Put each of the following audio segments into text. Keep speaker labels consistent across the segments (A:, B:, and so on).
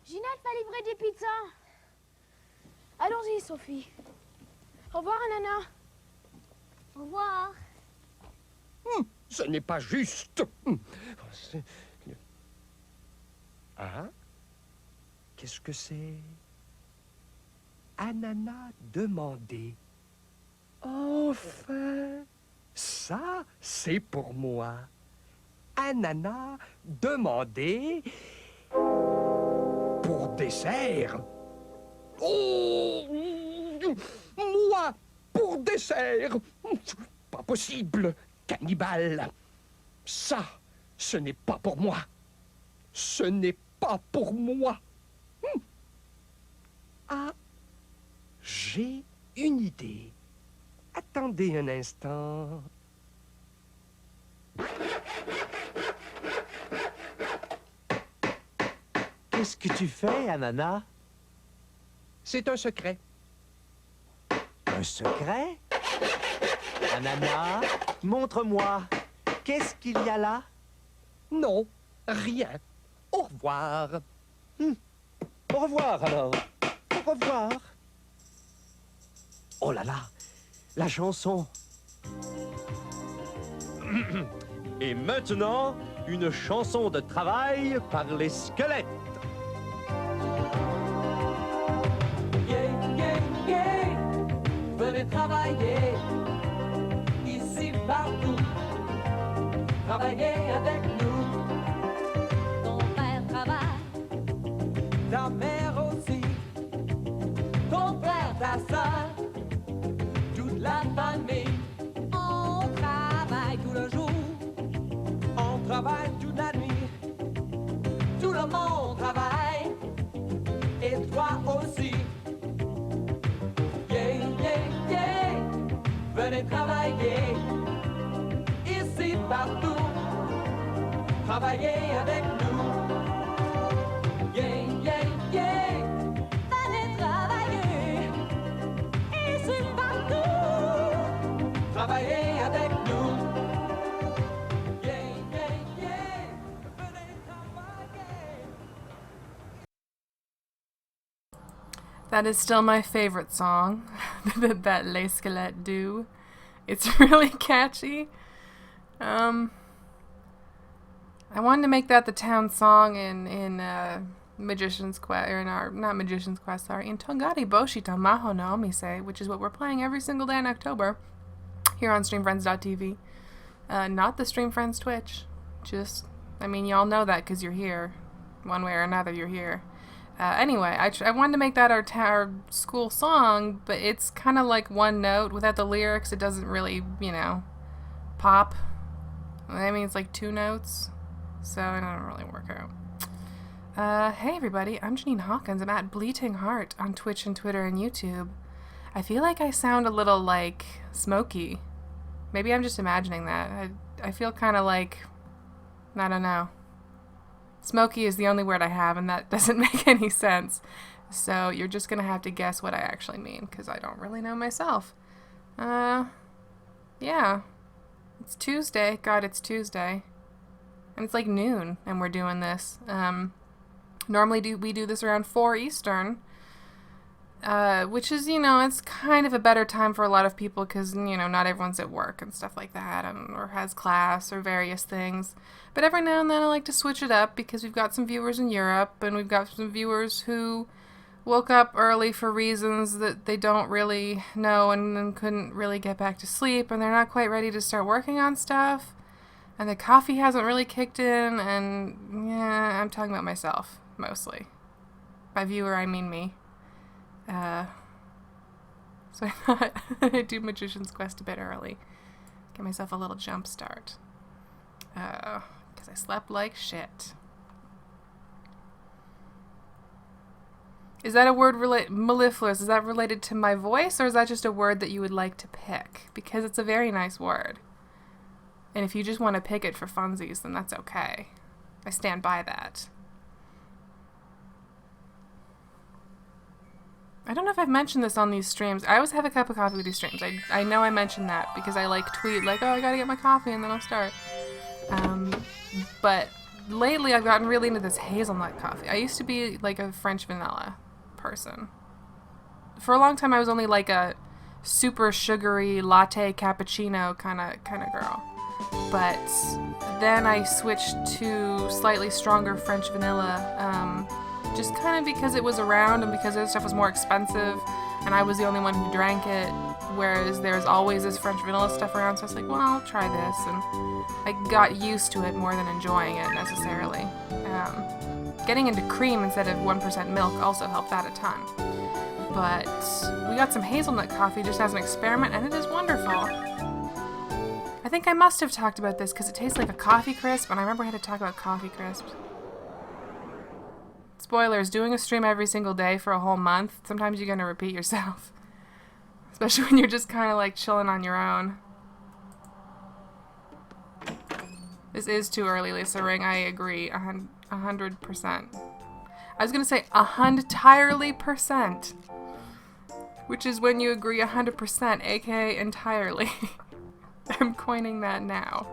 A: Ginette va livrer des pizzas. Allons-y, Sophie. Au revoir, Nana.
B: Au revoir.
C: Ce n'est pas juste. Ah? Qu'est-ce que c'est? Ananas demandé. Enfin! Ça, c'est pour moi. Ananas demandé pour dessert. Oh! Moi, pour dessert! Pas possible, cannibale. Ça, ce n'est pas pour moi. Ce n'est pas pour moi. Ah, j'ai une idée. Attendez un instant.
D: Qu'est-ce que tu fais, Ananas?
C: C'est un secret.
D: Un secret? Ananas, montre-moi. Qu'est-ce qu'il y a là?
C: Non, rien. Au revoir.
D: Au revoir, alors. Au revoir. Oh là là, la chanson. Et maintenant, une chanson de travail par les squelettes.
E: Yeah, yeah, yeah. Venez travailler ici partout. Travaillez avec nous.
B: Ton père travaille.
E: Ta mère aussi. Ton frère, ta soeur. Toute la famille.
B: On travaille tout le jour.
E: On travaille toute la nuit. Tout le monde travaille. Et toi aussi. Yeah, yeah, yeah. Venez travailler. Ici, partout. Travaillez avec nous. Yeah, yeah, yeah.
B: Venez travailler. Ici, partout.
E: Travaillez avec nous. Yeah, yeah, yeah. Venez travailler.
F: That is still my favorite song that Les Squelettes do. It's really catchy. I wanted to make that the town song in Magician's Quest, or not Magician's Quest, sorry, in Tongari Boushi to Mahou no Omise, which is what we're playing every single day in October here on Streamfriends.tv. Not the Streamfriends Twitch. Just, I mean, y'all know that because you're here. One way or another, you're here. Anyway, I wanted to make that our school song, but it's kind of like one note. Without the lyrics, it doesn't really, pop. I mean, it's like two notes, so it doesn't really work out. Hey everybody, I'm Janine Hawkins. I'm at Bleating Heart on Twitch and Twitter and YouTube. I feel like I sound a little like Smokey. Maybe I'm just imagining that. I feel kind of like, I don't know. Smokey is the only word I have, and that doesn't make any sense. So you're just gonna have to guess what I actually mean, because I don't really know myself. Yeah. It's Tuesday. God, it's Tuesday. And it's like noon, and we're doing this. Normally we do this around 4 Eastern, which is, it's kind of a better time for a lot of people because, not everyone's at work and stuff like that, or has class or various things. But every now and then I like to switch it up because we've got some viewers in Europe, and we've got some viewers who woke up early for reasons that they don't really know and couldn't really get back to sleep, and they're not quite ready to start working on stuff, and the coffee hasn't really kicked in, and yeah, I'm talking about myself, mostly. By viewer, I mean me. So I thought I'd do Magician's Quest a bit early. Get myself a little jump start. Because I slept like shit. Is that a word mellifluous? Is that related to my voice, or is that just a word that you would like to pick? Because it's a very nice word. And if you just want to pick it for funsies, then that's okay. I stand by that. I don't know if I've mentioned this on these streams. I always have a cup of coffee with these streams. I know I mentioned that because I tweet oh, I gotta get my coffee and then I'll start. But lately I've gotten really into this hazelnut coffee. I used to be like a French vanilla person. For a long time I was only like a super sugary latte cappuccino kind of girl. But then I switched to slightly stronger French vanilla, just kind of because it was around and because other stuff was more expensive and I was the only one who drank it, whereas there's always this French vanilla stuff around, so I was like, well, I'll try this, and I got used to it more than enjoying it necessarily. Getting into cream instead of 1% milk also helped that a ton. But we got some hazelnut coffee just as an experiment, and it is wonderful. I think I must have talked about this because it tastes like a coffee crisp, and I remember I had to talk about coffee crisps. Spoilers, doing a stream every single day for a whole month, sometimes you're going to repeat yourself. Especially when you're just kind of like chilling on your own. This is too early, Lisa Ring, I agree, 100%. I was going to say 100%, which is when you agree 100%, aka entirely. I'm coining that now.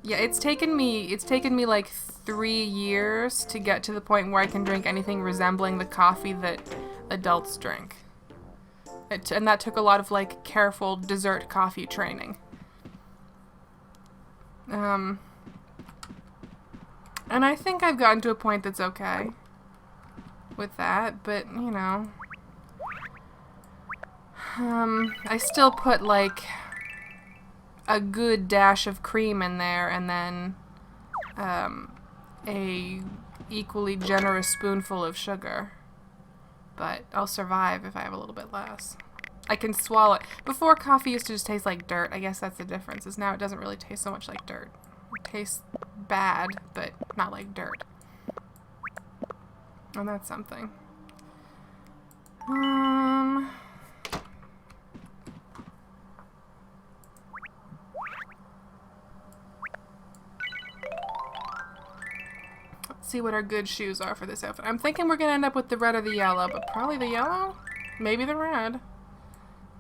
F: Yeah, it's taken me like 3 years to get to the point where I can drink anything resembling the coffee that adults drink. And that took a lot of like careful dessert coffee training. And I think I've gotten to a point that's okay with that, but you know, I still put like a good dash of cream in there and then a equally generous spoonful of sugar. But I'll survive if I have a little bit less. I can swallow it. Before, coffee used to just taste like dirt. I guess that's the difference, is now it doesn't really taste so much like dirt. It tastes bad, but not like dirt. And that's something. Let's see what our good shoes are for this outfit. I'm thinking we're gonna end up with the red or the yellow, but probably the yellow? Maybe the red.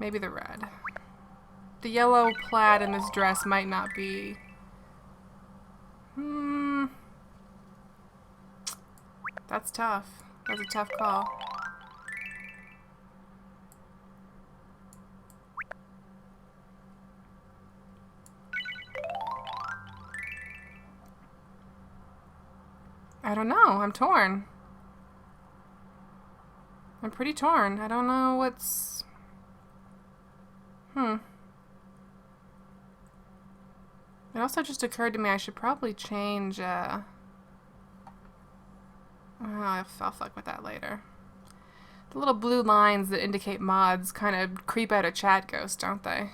F: Maybe the red. The yellow plaid in this dress might not be... That's tough. That's a tough call. I don't know. I'm torn. I'm pretty torn. I don't know what's... It also just occurred to me I should probably change, I'll fuck with that later. The little blue lines that indicate mods kind of creep out of Chat Ghost, don't they?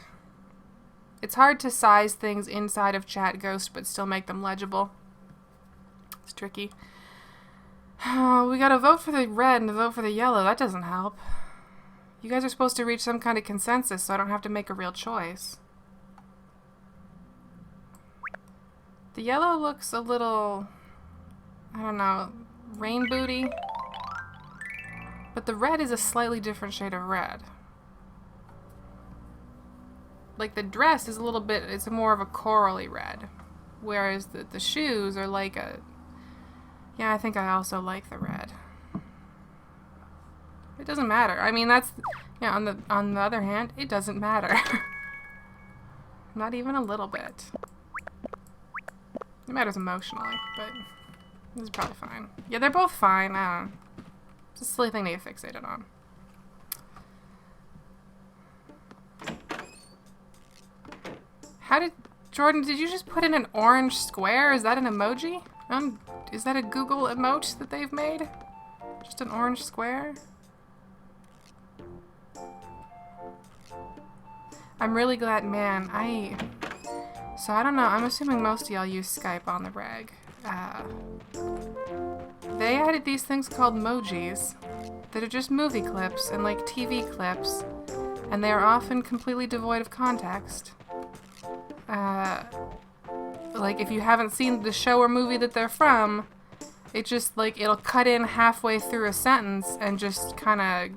F: It's hard to size things inside of Chat Ghost but still make them legible. It's tricky. We gotta vote for the red and vote for the yellow. That doesn't help. You guys are supposed to reach some kind of consensus so I don't have to make a real choice. The yellow looks a little... I don't know... rain booty. But the red is a slightly different shade of red. Like the dress is a little bit... it's more of a corally red. Whereas the shoes are like a... Yeah, I think I also like the red. It doesn't matter. I mean, that's... Yeah, on the other hand, it doesn't matter. Not even a little bit. It matters emotionally, but this is probably fine. Yeah, they're both fine. I don't know. It's a silly thing to get fixated on. How did... Jordan, did you just put in an orange square? Is that an emoji? Is that a Google emote that they've made? Just an orange square? I'm really glad, man, so I don't know, I'm assuming most of y'all use Skype on the reg. They added these things called emojis that are just movie clips and like TV clips, and they are often completely devoid of context. Like if you haven't seen the show or movie that they're from, it just like it'll cut in halfway through a sentence and just kind of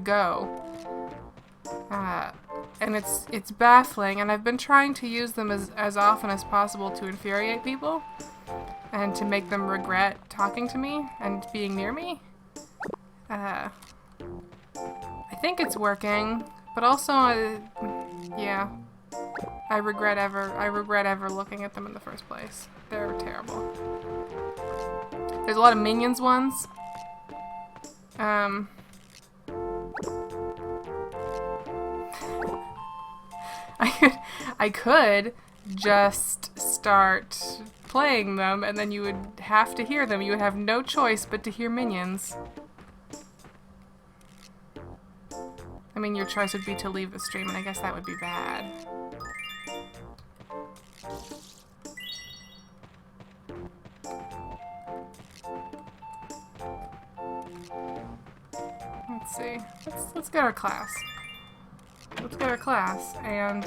F: go. and it's baffling, and I've been trying to use them as often as possible to infuriate people and to make them regret talking to me and being near me. I think it's working, but also, yeah, I regret ever looking at them in the first place. They're terrible. There's a lot of minions ones. I could just start playing them, and then you would have to hear them. You would have no choice but to hear minions. I mean, your choice would be to leave the stream, and I guess that would be bad. Let's see. Let's get our class. Let's get our class and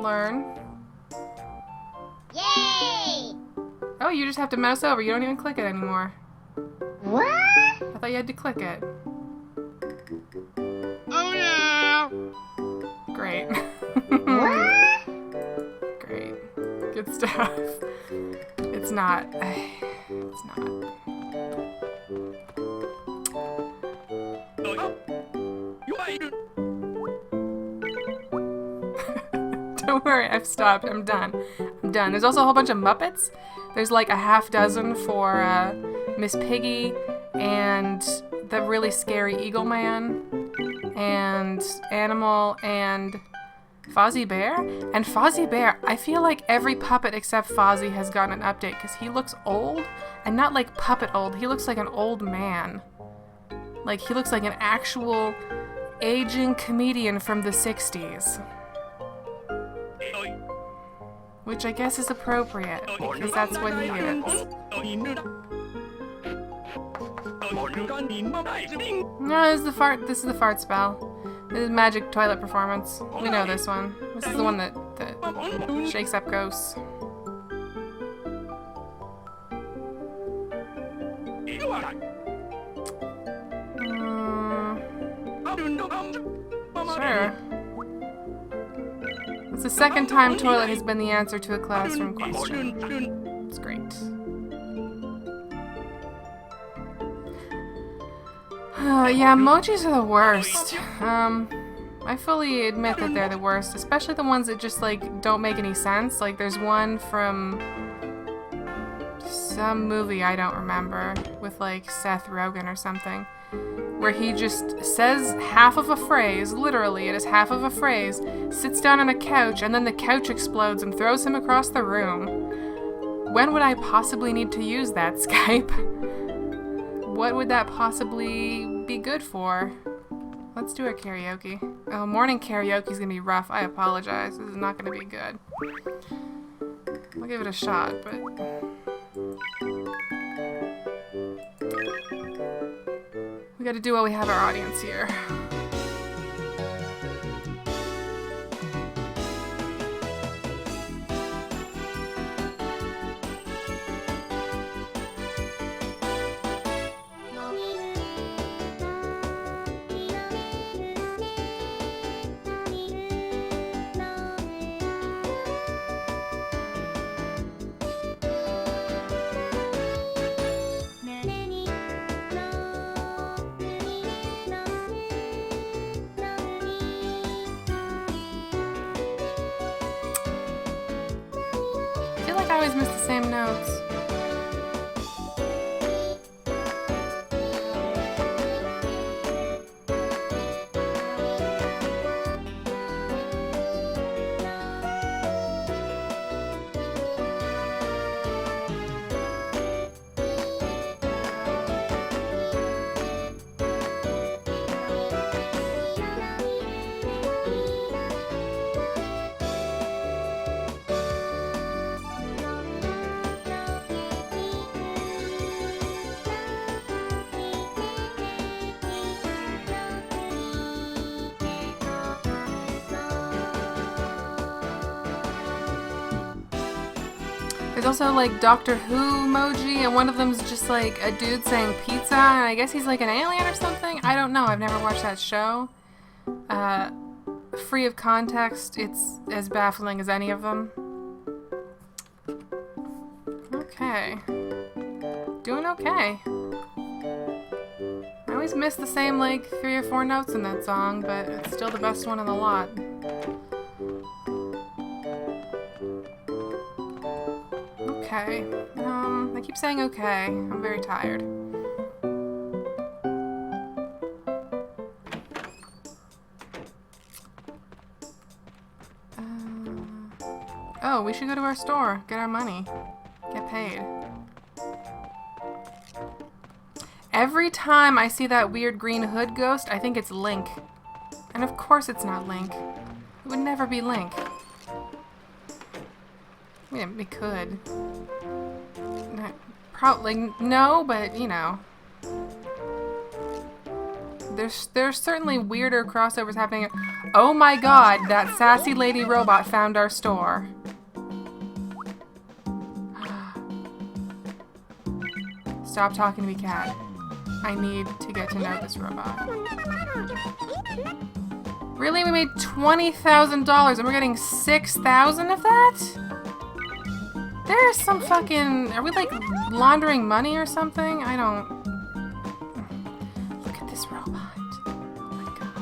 F: learn.
G: Yay!
F: Oh, you just have to mouse over. You don't even click it anymore.
G: What?
F: I thought you had to click it.
G: Oh yeah!
F: Great.
G: What?
F: Great. Good stuff. It's not. It's not. Don't worry, I've stopped. I'm done. I'm done. There's also a whole bunch of Muppets. There's like a half dozen for Miss Piggy and the really scary Eagle Man and Animal and Fozzie Bear. And Fozzie Bear, I feel like every puppet except Fozzie has gotten an update because he looks old and not like puppet old. He looks like an old man. Like he looks like an actual aging comedian from the 60s. Which I guess is appropriate, because that's what he is. No, this is the fart spell. This is magic toilet performance. We know this one. This is the one that shakes up ghosts. Sure. It's the second time toilet has been the answer to a classroom question. It's great. Yeah, emojis are the worst. I fully admit that they're the worst, especially the ones that just, like, don't make any sense. Like, there's one from some movie I don't remember with, like, Seth Rogen or something, where he just says half of a phrase, literally, it is half of a phrase, sits down on a couch, and then the couch explodes and throws him across the room. When would I possibly need to use that, Skype? What would that possibly be good for? Let's do a karaoke. Oh, morning karaoke's gonna be rough. I apologize. This is not gonna be good. I'll give it a shot, but... we gotta do while we have our audience here. I always miss the same notes. There's also like Doctor Who emoji, and one of them's just like a dude saying pizza, and I guess he's like an alien or something. I don't know. I've never watched that show. Free of context, it's as baffling as any of them. Okay. Doing okay. I always miss the same, like, 3 or 4 notes in that song, but it's still the best one in the lot. Okay. I keep saying okay. I'm very tired. Oh, we should go to our store, get our money, get paid. Every time I see that weird green hood ghost, I think it's Link. And of course it's not Link. It would never be Link. I mean, we could. Probably no, but you know. There's certainly weirder crossovers happening. Oh my god, that sassy lady robot found our store. Stop talking to me, cat. I need to get to know this robot. Really? We made $20,000 and we're getting 6,000 of that? There's some fucking... Are we like laundering money or something? I don't... Look at this robot. Oh my god.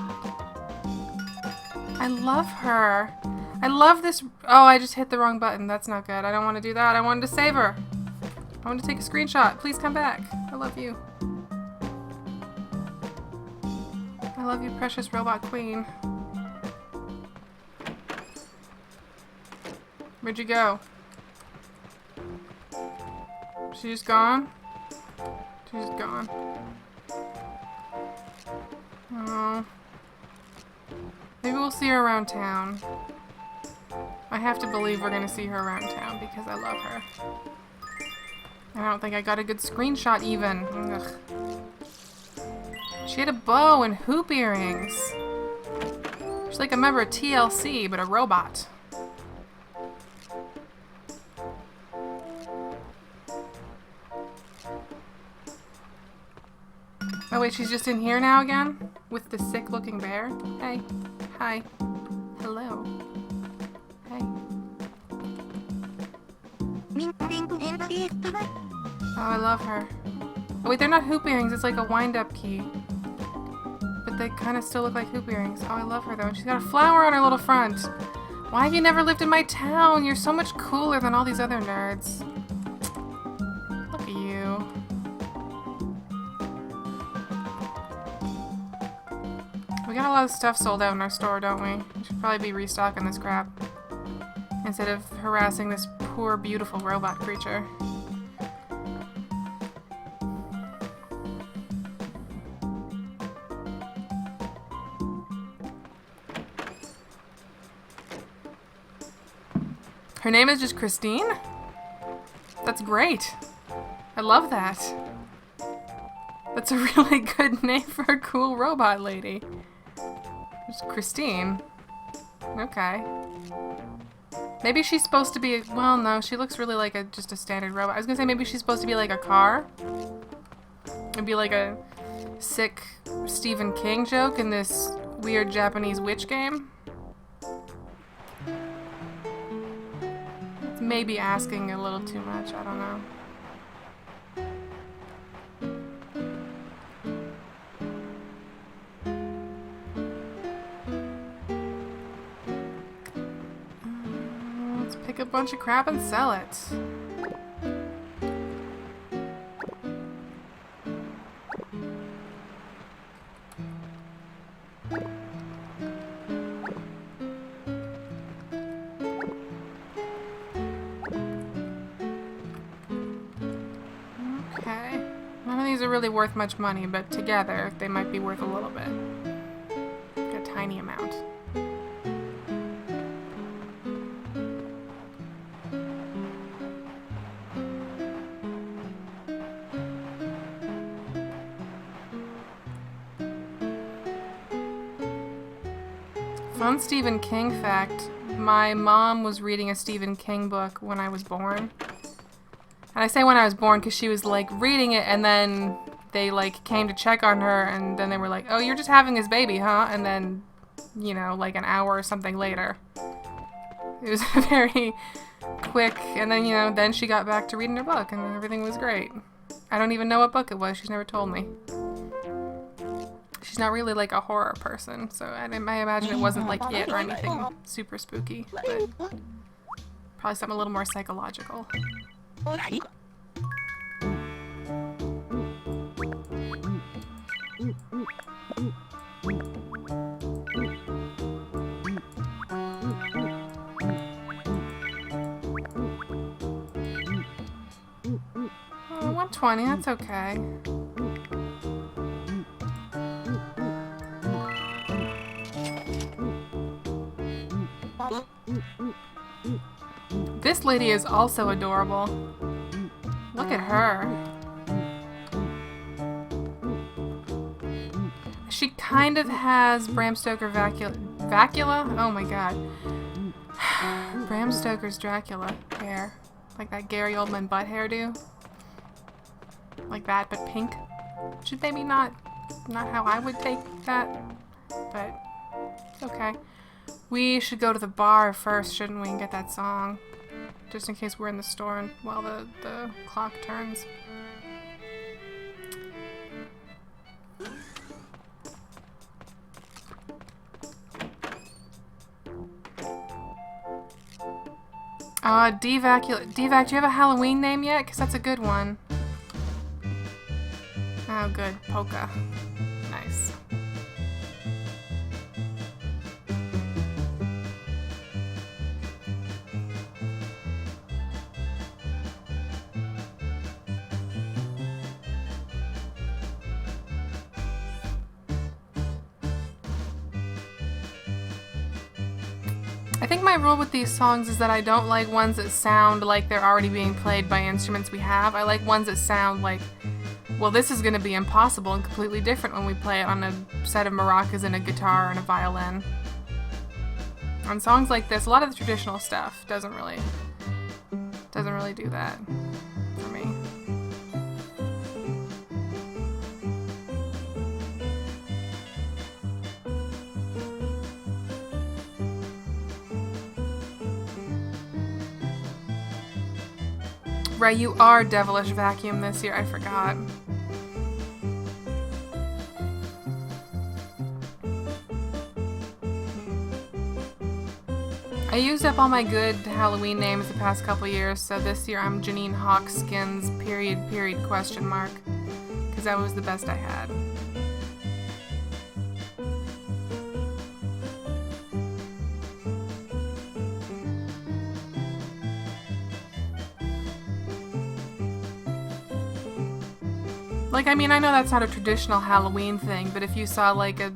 F: I love her. I love this... Oh, I just hit the wrong button. That's not good. I don't want to do that. I wanted to save her. I want to take a screenshot. Please come back. I love you. I love you, precious robot queen. Where'd you go? She's gone? She's gone. Oh. Maybe we'll see her around town. I have to believe we're gonna see her around town because I love her. I don't think I got a good screenshot even. Ugh. She had a bow and hoop earrings. She's like a member of TLC, but a robot. Oh wait, she's just in here now again? With the sick-looking bear? Hey. Hi. Hello. Hey. Oh, I love her. Oh wait, they're not hoop earrings, it's like a wind-up key. But they kind of still look like hoop earrings. Oh, I love her though. And she's got a flower on her little front. Why have you never lived in my town? You're so much cooler than all these other nerds. Look at you. We got a lot of stuff sold out in our store, don't we? We should probably be restocking this crap. Instead of harassing this poor, beautiful robot creature. Her name is just Christine? That's great. I love that. That's a really good name for a cool robot lady. Just Christine. Okay. Maybe she's supposed to be, well, no, she looks really like just a standard robot. I was gonna say maybe she's supposed to be like a car. It'd be like a sick Stephen King joke in this weird Japanese witch game. It's maybe asking a little too much, I don't know. Pick a bunch of crap and sell it. Okay. None of these are really worth much money, but together they might be worth a little bit. Like a tiny amount. Fun Stephen King fact, my mom was reading a Stephen King book when I was born. And I say when I was born because she was like reading it and then they like came to check on her and then they were like, oh, you're just having his baby, huh? And then you know, like an hour or something later. It was very quick, and then, you know, then she got back to reading her book, and everything was great. I don't even know what book it was. She's never told me. She's not really like a horror person, so I imagine it wasn't like it or anything super spooky, but probably something a little more psychological. Oh, 120, that's okay. This lady is also adorable. Look at her. She kind of has Bram Stoker Vacula? Oh my god. Bram Stoker's Dracula hair. Like that Gary Oldman butt hairdo. Like that, but pink. Should maybe not how I would take that, but okay. We should go to the bar first, shouldn't we, and get that song. Just in case we're in the store and while the clock turns. Devac, do you have a Halloween name yet? Because that's a good one. Oh, good. Polka. Nice. I think my rule with these songs is that I don't like ones that sound like they're already being played by instruments we have. I like ones that sound like, well, this is going to be impossible and completely different when we play it on a set of maracas and a guitar and a violin. On songs like this, a lot of the traditional stuff doesn't really do that for me. Right, you are Devilish Vacuum this year, I forgot. I used up all my good Halloween names the past couple years, so this year I'm Janine Hawkskins, period, question mark. Because that was the best I had. Like, I mean, I know that's not a traditional Halloween thing, but if you saw, like, a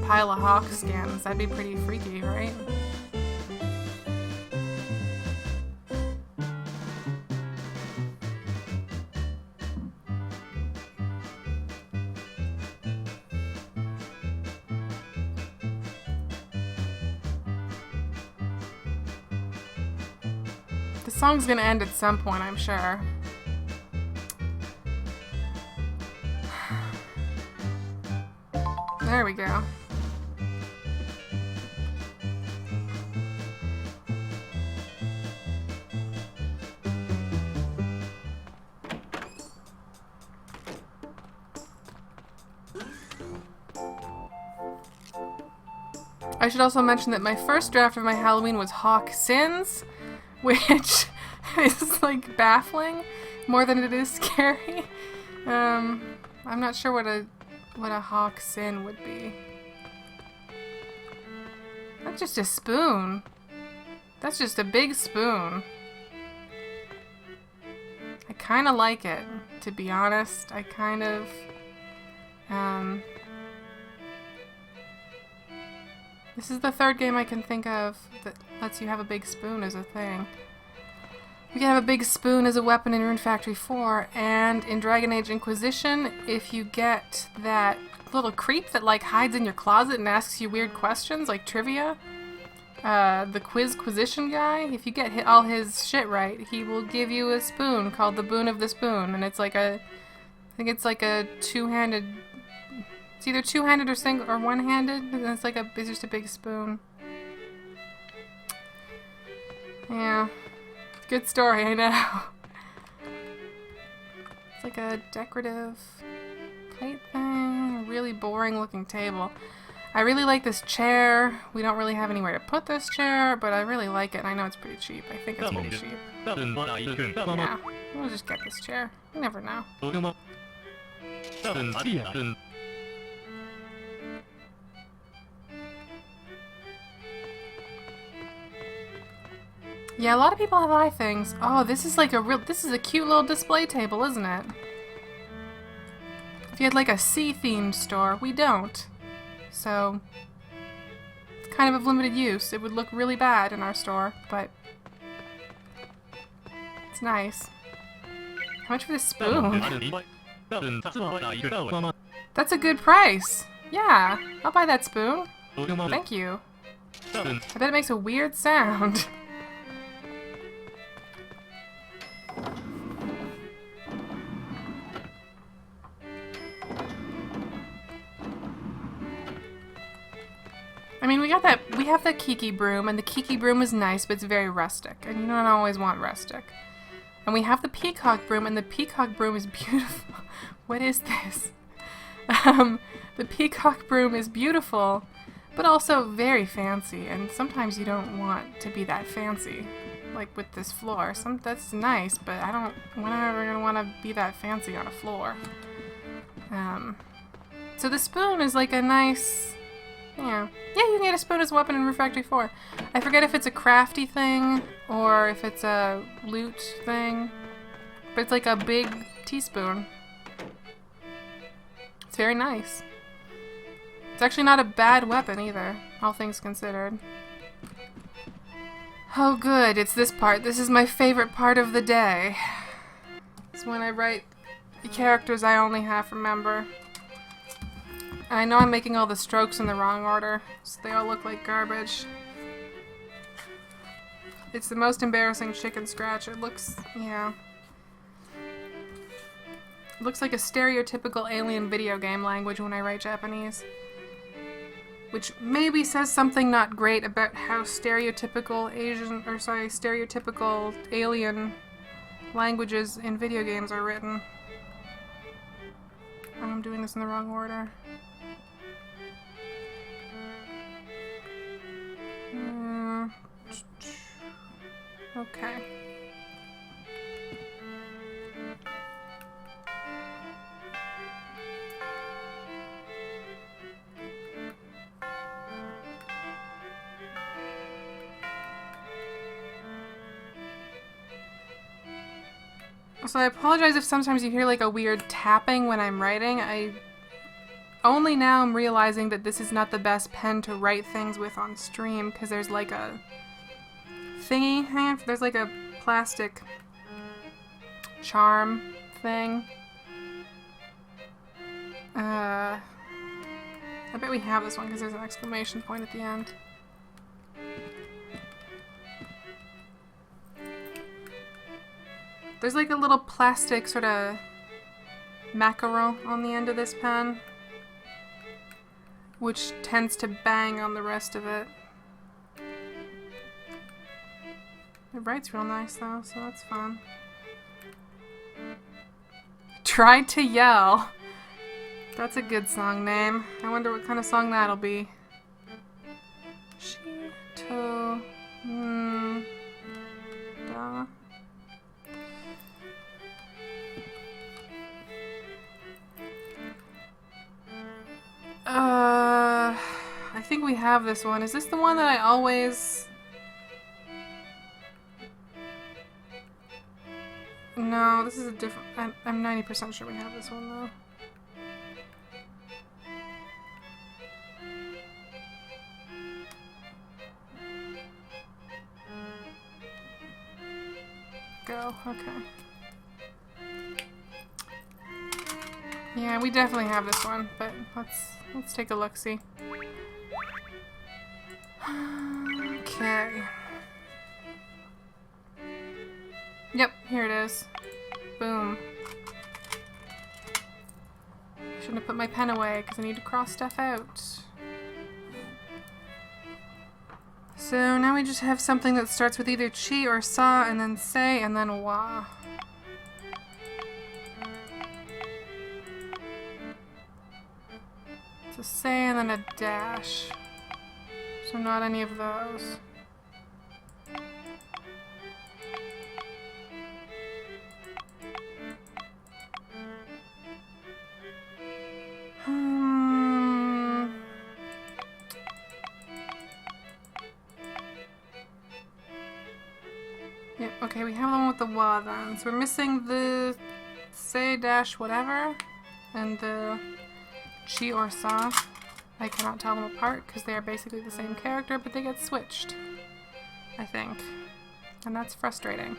F: pile of hawk skins, that'd be pretty freaky, right? The song's gonna end at some point, I'm sure. There we go. I should also mention that my first draft of my Halloween was Hawk Sins, which is like baffling more than it is scary. I'm not sure what a hawk sin would be. That's just a spoon. That's just a big spoon. I kind of like it, to be honest. I kind of, this is the third game I can think of that lets you have a big spoon as a thing. You can have a big spoon as a weapon in Rune Factory 4, and in Dragon Age Inquisition, if you get that little creep that like hides in your closet and asks you weird questions, like trivia, the Quizquisition guy, if you get all his shit right, he will give you a spoon called the Boon of the Spoon, and it's like a, I think it's like a two-handed It's either two-handed or single or one-handed, and it's like it's just a big spoon. Yeah. Good story, I know. It's like a decorative plate thing. A really boring looking table. I really like this chair. We don't really have anywhere to put this chair, but I really like it, and I know it's pretty cheap. I think it's pretty cheap. Yeah. We'll just get this chair. You never know. Yeah, a lot of people have eye things. Oh, this is like this is a cute little display table, isn't it? If you had like a sea-themed store, we don't. So, it's kind of limited use. It would look really bad in our store, but it's nice. How much for this spoon? That's a good price. Yeah, I'll buy that spoon. Thank you. I bet it makes a weird sound. I mean, we have the Kiki broom, and the Kiki broom is nice, but it's very rustic, and you don't always want rustic. And we have the peacock broom, and the peacock broom is beautiful. What is this? The peacock broom is beautiful, but also very fancy, and sometimes you don't want to be that fancy, like with this floor. That's nice, but we're never gonna want to be that fancy on a floor. So the spoon is like a nice... Yeah, you can get a spoon as a weapon in Refractory 4. I forget if it's a crafty thing or if it's a loot thing, but it's like a big teaspoon. It's very nice. It's actually not a bad weapon either, all things considered. Oh good, it's this part. This is my favorite part of the day. It's when I write the characters I only half remember. I know I'm making all the strokes in the wrong order, so they all look like garbage. It's the most embarrassing chicken scratch. It looks, yeah. It looks like a stereotypical alien video game language when I write Japanese. Which maybe says something not great about how stereotypical stereotypical alien languages in video games are written. I'm doing this in the wrong order. Okay. So I apologize if sometimes you hear like a weird tapping when I'm writing. I only now am realizing that this is not the best pen to write things with on stream, because there's like a thingy, there's like a plastic charm thing. I bet we have this one because there's an exclamation point at the end. There's like a little plastic sort of macaron on the end of this pen, which tends to bang on the rest of it. It writes real nice though, so that's fun. Tried to Yell. That's a good song name. I wonder what kind of song that'll be. Shito da. I think we have this one. Is this the one that I always... No, this is a different... I'm 90% sure we have this one, though. Go, okay. Yeah, we definitely have this one, but let's take a look-see. Okay. Yep, here it is. Boom. Shouldn't have put my pen away because I need to cross stuff out. So now we just have something that starts with either chi or sa and then say and then wa. It's a say and then a dash. So not any of those. Yeah, okay, we have the one with the wa then. So we're missing the say dash whatever and the chi or sa. I cannot tell them apart because they are basically the same character, but they get switched, I think. And that's frustrating.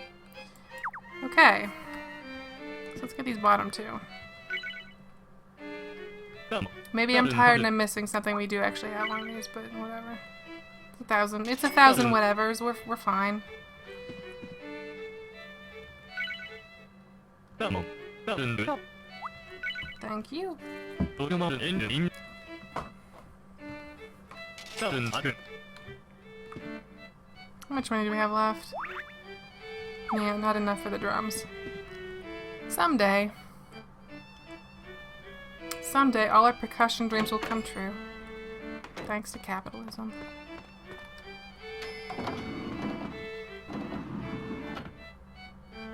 F: Okay. So let's get these bottom two. Maybe I'm tired and I'm missing something. We do actually have one of these, but whatever. It's 1,000. It's 1,000 whatevers. We're fine. Thank you. How much money do we have left? Yeah, not enough for the drums. Someday. Someday, all our percussion dreams will come true. Thanks to capitalism.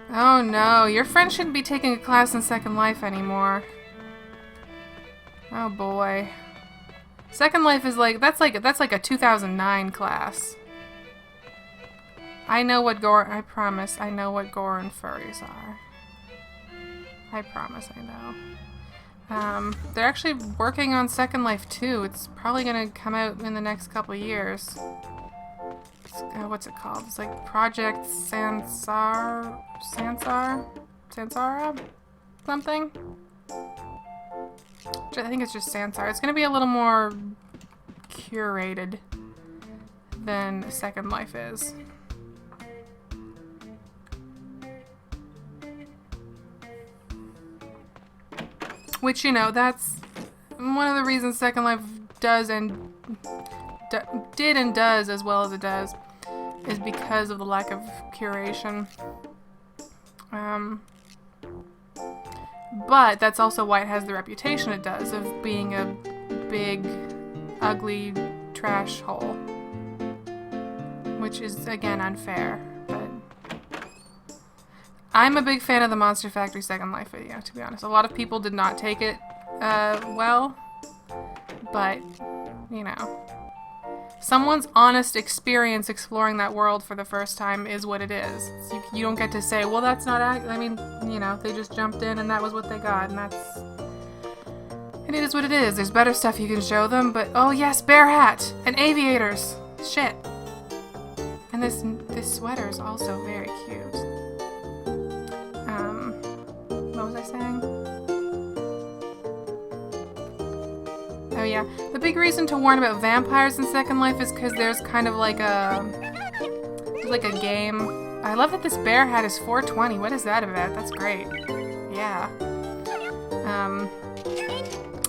F: Oh no, your friend shouldn't be taking a class in Second Life anymore. Oh boy. Second Life is like, that's like a 2009 class. I know what I promise, I know what gore and furries are. I promise I know. They're actually working on Second Life 2. It's probably gonna come out in the next couple of years. It's, what's it called? It's like Project Sansara? Something? I think it's just Sansar. It's gonna be a little more curated than Second Life is. Which, you know, that's one of the reasons Second Life does and did and does as well as it does is because of the lack of curation. But that's also why it has the reputation it does of being a big, ugly trash hole. Which is, again, unfair, but I'm a big fan of the Monster Factory Second Life video, to be honest. A lot of people did not take it well, but, you know. Someone's honest experience exploring that world for the first time is what it is. You don't get to say, well, that's not, I mean, you know, they just jumped in and that was what they got, and that's... And it is what it is. There's better stuff you can show them, but, oh yes, bear hat! And aviators! Shit. And this sweater is also very cute. What was I saying? Oh yeah, the big reason to warn about vampires in Second Life is because there's kind of like a game. I love that this bear hat is 420. What is that about? That's great. Yeah.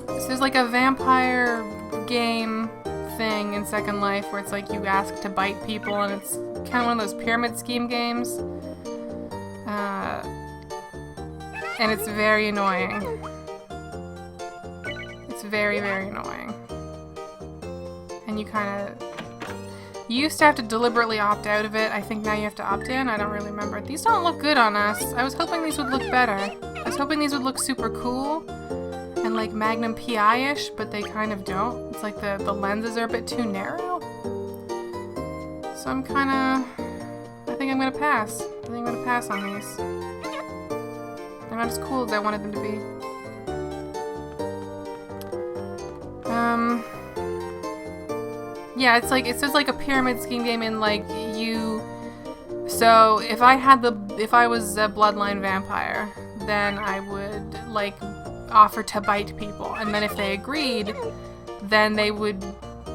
F: So there's like a vampire game thing in Second Life where it's like you ask to bite people and it's kind of one of those pyramid scheme games. And it's very annoying. It's very, very annoying. And you used to have to deliberately opt out of it. I think now you have to opt in. I don't really remember. These don't look good on us. I was hoping these would look better. I was hoping these would look super cool and like Magnum PI-ish, but they kind of don't. It's like the lenses are a bit too narrow. So I think I'm gonna pass. I think I'm gonna pass on these. They're not as cool as I wanted them to be. Yeah, it's just like a pyramid scheme game in like so if I was a bloodline vampire, then I would like offer to bite people, and then if they agreed, then they would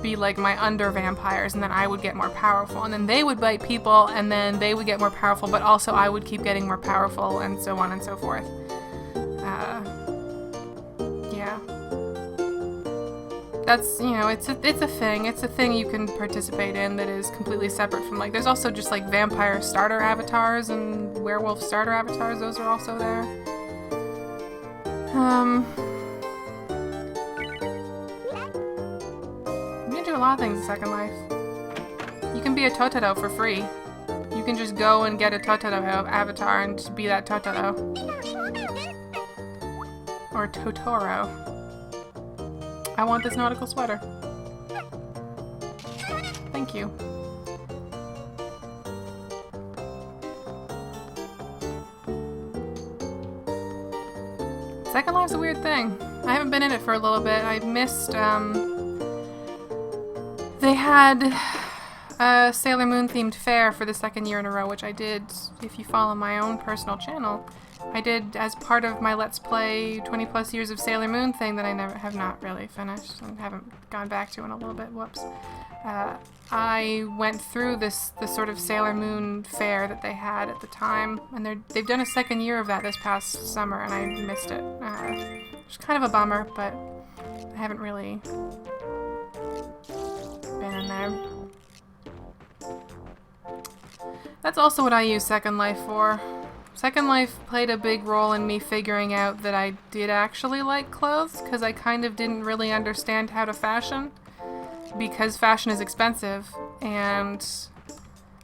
F: be like my under vampires, and then I would get more powerful, and then they would bite people, and then they would get more powerful, but also I would keep getting more powerful, and so on and so forth. Yeah. that's, you know, it's a thing. It's a thing you can participate in that is completely separate from, like, there's also just, like, vampire starter avatars and werewolf starter avatars. Those are also there. You can do a lot of things in Second Life. You can be a Totoro for free. You can just go and get a Totoro avatar and be that Totoro. Or Totoro. I want this nautical sweater. Thank you. Second Life's a weird thing. I haven't been in it for a little bit. I missed, they had a Sailor Moon themed fair for the second year in a row, which I did, if you follow my own personal channel. I did as part of my Let's Play 20 plus years of Sailor Moon thing that I have not really finished and haven't gone back to in a little bit. Whoops. I went through the sort of Sailor Moon fair that they had at the time, and they've done a second year of that this past summer, and I missed it. It's kind of a bummer, but I haven't really been in there. That's also what I use Second Life for. Second Life played a big role in me figuring out that I did actually like clothes, because I kind of didn't really understand how to fashion, because fashion is expensive, and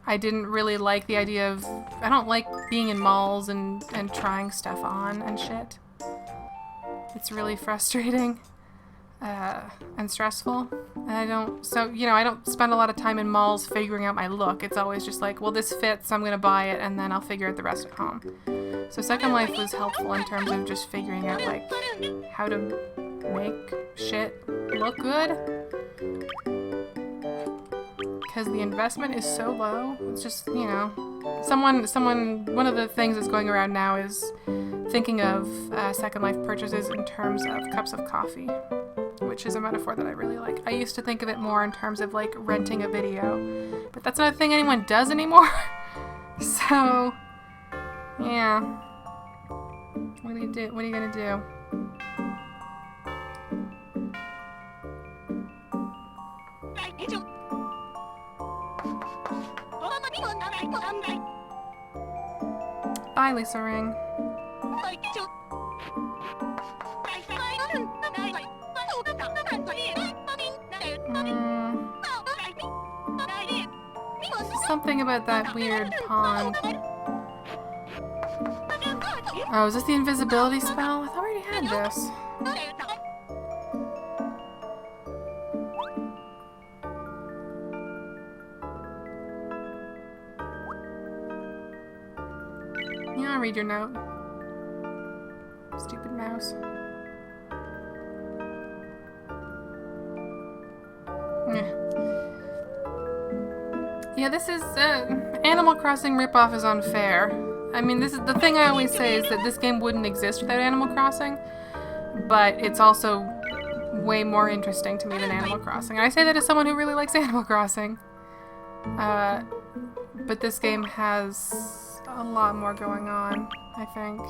F: I didn't really like the idea of... I don't like being in malls and trying stuff on and shit. It's really frustrating and stressful. And I don't... So, you know, I don't spend a lot of time in malls figuring out my look. It's always just like, well, this fits, I'm gonna buy it, and then I'll figure out the rest at home. So Second Life was helpful in terms of just figuring out, like, how to make shit look good. Because the investment is so low. It's just, you know, one of the things that's going around now is thinking of Second Life purchases in terms of cups of coffee, which is a metaphor that I really like. I used to think of it more in terms of, like, renting a video, but that's not a thing anyone does anymore. So, yeah. What do you do? What are you gonna do? Bye, Lisa Ring. Something about that weird pond. Oh, is this the invisibility spell? I thought we already had this. Yeah, I'll read your note. Stupid mouse. Yeah, this is, Animal Crossing ripoff is unfair. I mean, this is the thing I always say is that this game wouldn't exist without Animal Crossing, but it's also way more interesting to me than Animal Crossing. And I say that as someone who really likes Animal Crossing. But this game has a lot more going on, I think.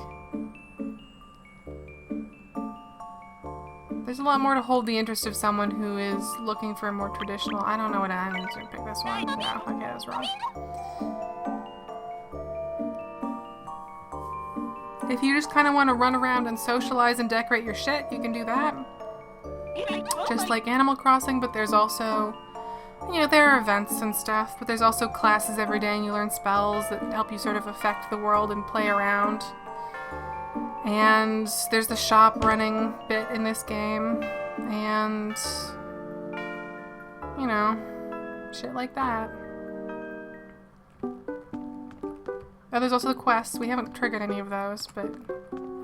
F: There's a lot more to hold the interest of someone who is looking for a more traditional... I don't know what I'm going to pick this one. No, okay, that's wrong. If you just kind of want to run around and socialize and decorate your shit, you can do that. Just like Animal Crossing, but there's also... You know, there are events and stuff, but there's also classes every day and you learn spells that help you sort of affect the world and play around. And there's the shop running bit in this game, and, you know, shit like that. Oh, there's also the quests. We haven't triggered any of those, but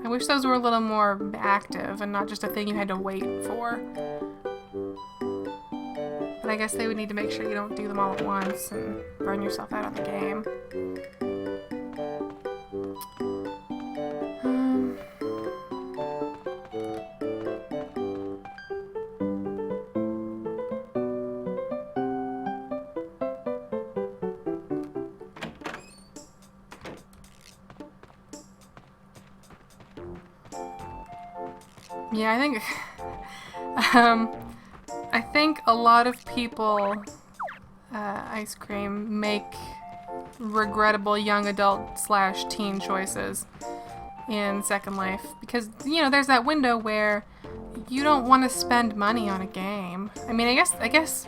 F: I wish those were a little more active and not just a thing you had to wait for. But I guess they would need to make sure you don't do them all at once and burn yourself out of the game. Yeah, I think I think a lot of people, ice cream, make regrettable young adult / teen choices in Second Life because, you know, there's that window where you don't want to spend money on a game. I mean, I guess,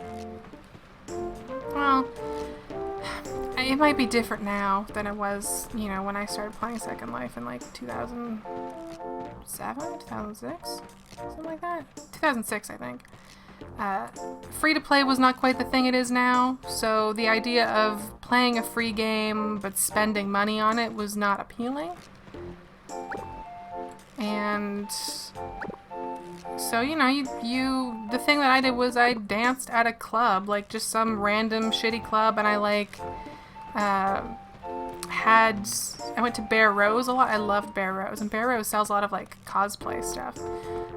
F: well, it might be different now than it was, you know, when I started playing Second Life in like 2007, 2006, something like that. 2006, I think. Free to play was not quite the thing it is now, so the idea of playing a free game but spending money on it was not appealing. And so, you know, the thing that I did was I danced at a club, like just some random shitty club, and I like I went to Bear Rose a lot. I loved Bear Rose, and Bear Rose sells a lot of like cosplay stuff.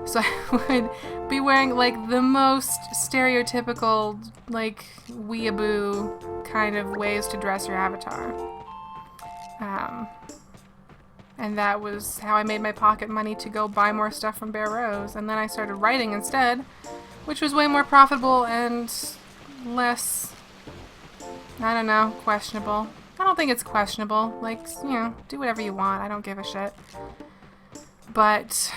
F: So I would be wearing like the most stereotypical like weeaboo kind of ways to dress your avatar. And that was how I made my pocket money to go buy more stuff from Bear Rose. And then I started writing instead, which was way more profitable and less, I don't know, questionable. I don't think it's questionable. Like, you know, do whatever you want. I don't give a shit. But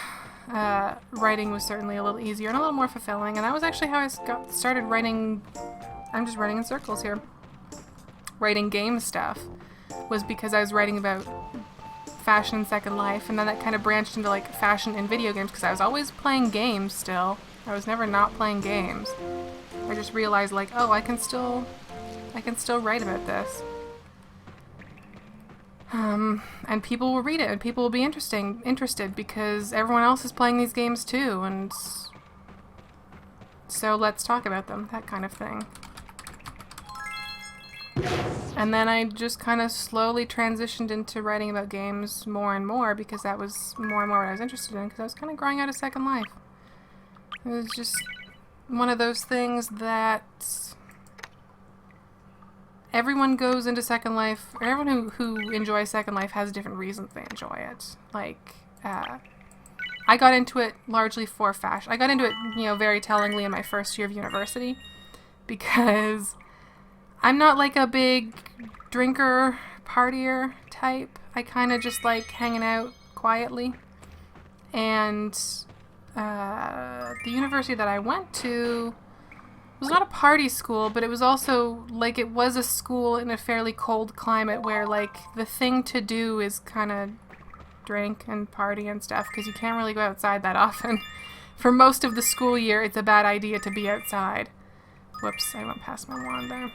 F: writing was certainly a little easier and a little more fulfilling. And that was actually how I started writing. I'm just running in circles here. Writing game stuff was because I was writing about fashion in Second Life, and then that kind of branched into like fashion in video games because I was always playing games still. I was never not playing games. I just realized like, oh, I can still write about this. And people will read it, and people will be interested because everyone else is playing these games too, and so let's talk about them, that kind of thing. And then I just kind of slowly transitioned into writing about games more and more because that was more and more what I was interested in because I was kind of growing out of Second Life. It was just one of those things that everyone goes into Second Life, or everyone who enjoys Second Life has different reasons they enjoy it. Like, I got into it largely for fashion. I got into it, you know, very tellingly in my first year of university because I'm not like a big drinker, partier type. I kind of just like hanging out quietly. And the university that I went to was not a party school, but it was also like it was a school in a fairly cold climate where like the thing to do is kind of drink and party and stuff because you can't really go outside that often. For most of the school year, it's a bad idea to be outside. Whoops, I went past my wand there.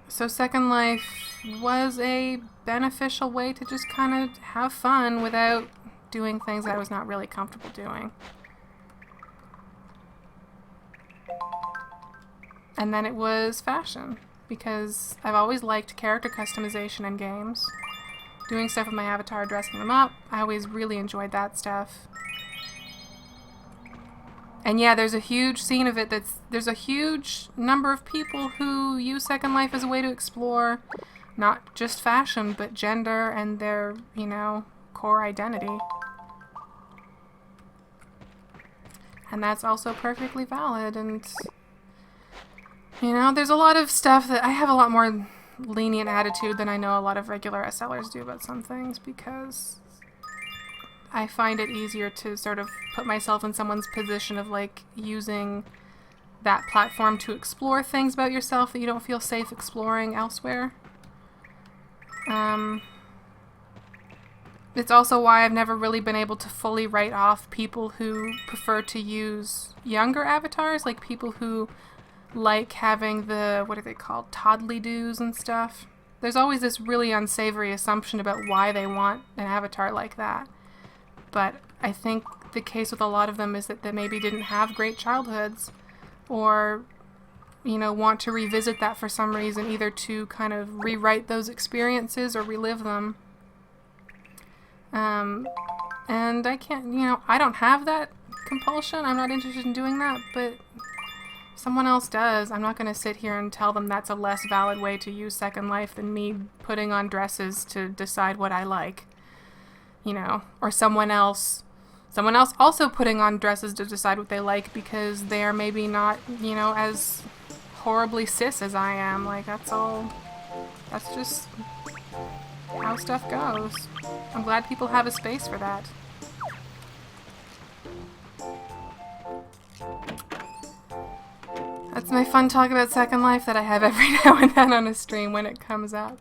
F: So Second Life was a beneficial way to just kind of have fun without doing things that I was not really comfortable doing. And then it was fashion, because I've always liked character customization in games. Doing stuff with my avatar, dressing them up, I always really enjoyed that stuff. And yeah, there's a huge scene of it there's a huge number of people who use Second Life as a way to explore not just fashion, but gender and their, you know, core identity. And that's also perfectly valid, and you know, there's a lot of stuff that I have a lot more lenient attitude than I know a lot of regular SLers do about some things because I find it easier to sort of put myself in someone's position of like using that platform to explore things about yourself that you don't feel safe exploring elsewhere. It's also why I've never really been able to fully write off people who prefer to use younger avatars, like people who like having the, what are they called, toddly-doos and stuff. There's always this really unsavory assumption about why they want an avatar like that. But I think the case with a lot of them is that they maybe didn't have great childhoods or, you know, want to revisit that for some reason, either to kind of rewrite those experiences or relive them. And I can't, you know, I don't have that compulsion. I'm not interested in doing that, but someone else does. I'm not going to sit here and tell them that's a less valid way to use Second Life than me putting on dresses to decide what I like. You know, or someone else someone else also putting on dresses to decide what they like because they are maybe not, you know, as horribly cis as I am. Like, that's just how stuff goes. I'm glad people have a space for that. That's my fun talk about Second Life that I have every now and then on a stream when it comes up.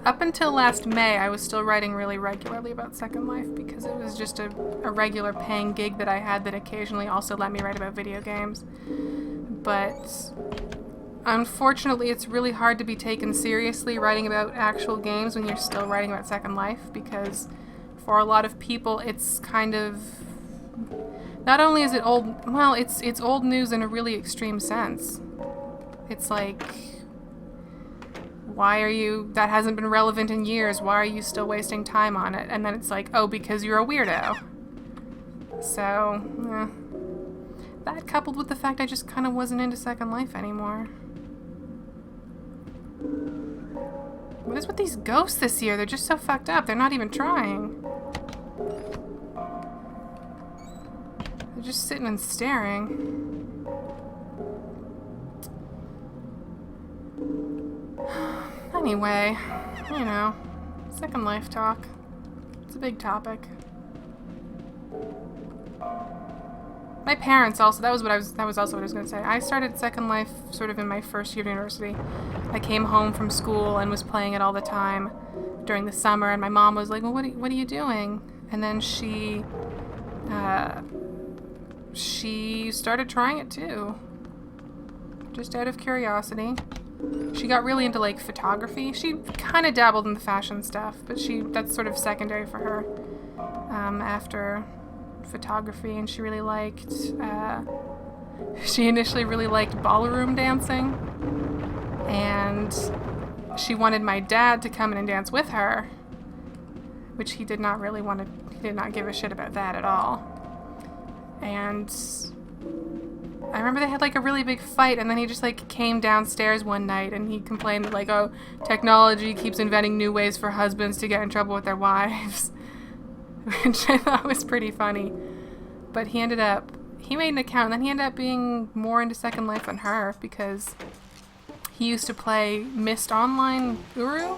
F: Up until last May, I was still writing really regularly about Second Life because it was just a regular paying gig that I had that occasionally also let me write about video games. But unfortunately, it's really hard to be taken seriously writing about actual games when you're still writing about Second Life because for a lot of people, it's kind of... Not only is it old... Well, it's old news in a really extreme sense. It's like... Why are you... That hasn't been relevant in years. Why are you still wasting time on it? And then it's like, oh, because you're a weirdo. So, that coupled with the fact I just kind of wasn't into Second Life anymore. What is with these ghosts this year? They're just so fucked up. They're not even trying. They're just sitting and staring. Anyway, you know, Second Life talk. It's a big topic. My parents also, that was also what I was going to say. I started Second Life sort of in my first year of university. I came home from school and was playing it all the time during the summer, and my mom was like, well, what are you doing? And then she started trying it too. Just out of curiosity. She got really into, like, photography. She kind of dabbled in the fashion stuff, but that's sort of secondary for her after photography, and she really liked, she initially really liked ballroom dancing, and she wanted my dad to come in and dance with her, which he did not really want to, he did not give a shit about that at all. And I remember they had like a really big fight, and then he just like came downstairs one night and he complained that like, oh, technology keeps inventing new ways for husbands to get in trouble with their wives, which I thought was pretty funny. But he made an account, and then he ended up being more into Second Life than her because he used to play Mist Online Uru,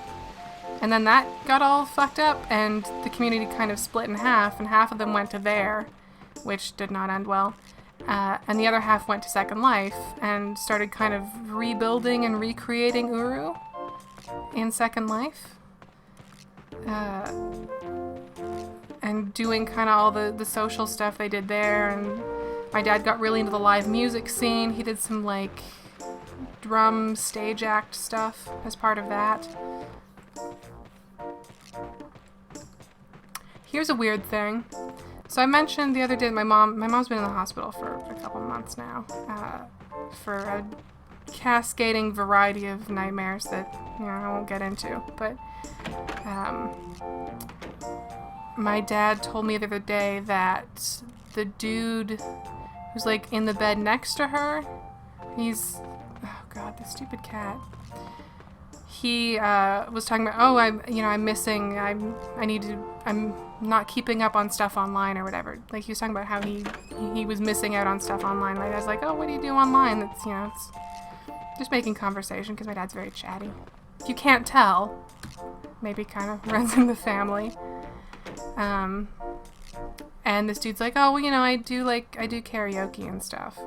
F: and then that got all fucked up and the community kind of split in half, and half of them went to there, which did not end well. And the other half went to Second Life and started kind of rebuilding and recreating Uru in Second Life. And doing kind of all the social stuff they did there. And my dad got really into the live music scene. He did some like drum stage act stuff as part of that. Here's a weird thing. So I mentioned the other day that my mom's been in the hospital for a couple months now, for a cascading variety of nightmares that, you know, I won't get into, but, my dad told me the other day that the dude who's, like, in the bed next to her, oh god, this stupid cat. He, was talking about, oh, I'm missing, I'm not keeping up on stuff online or whatever. Like, he was talking about how he was missing out on stuff online. My dad's like, oh, what do you do online? That's, you know, it's just making conversation, because my dad's very chatty. If you can't tell, maybe kind of runs in the family. And this dude's like, oh, well, you know, I do karaoke and stuff.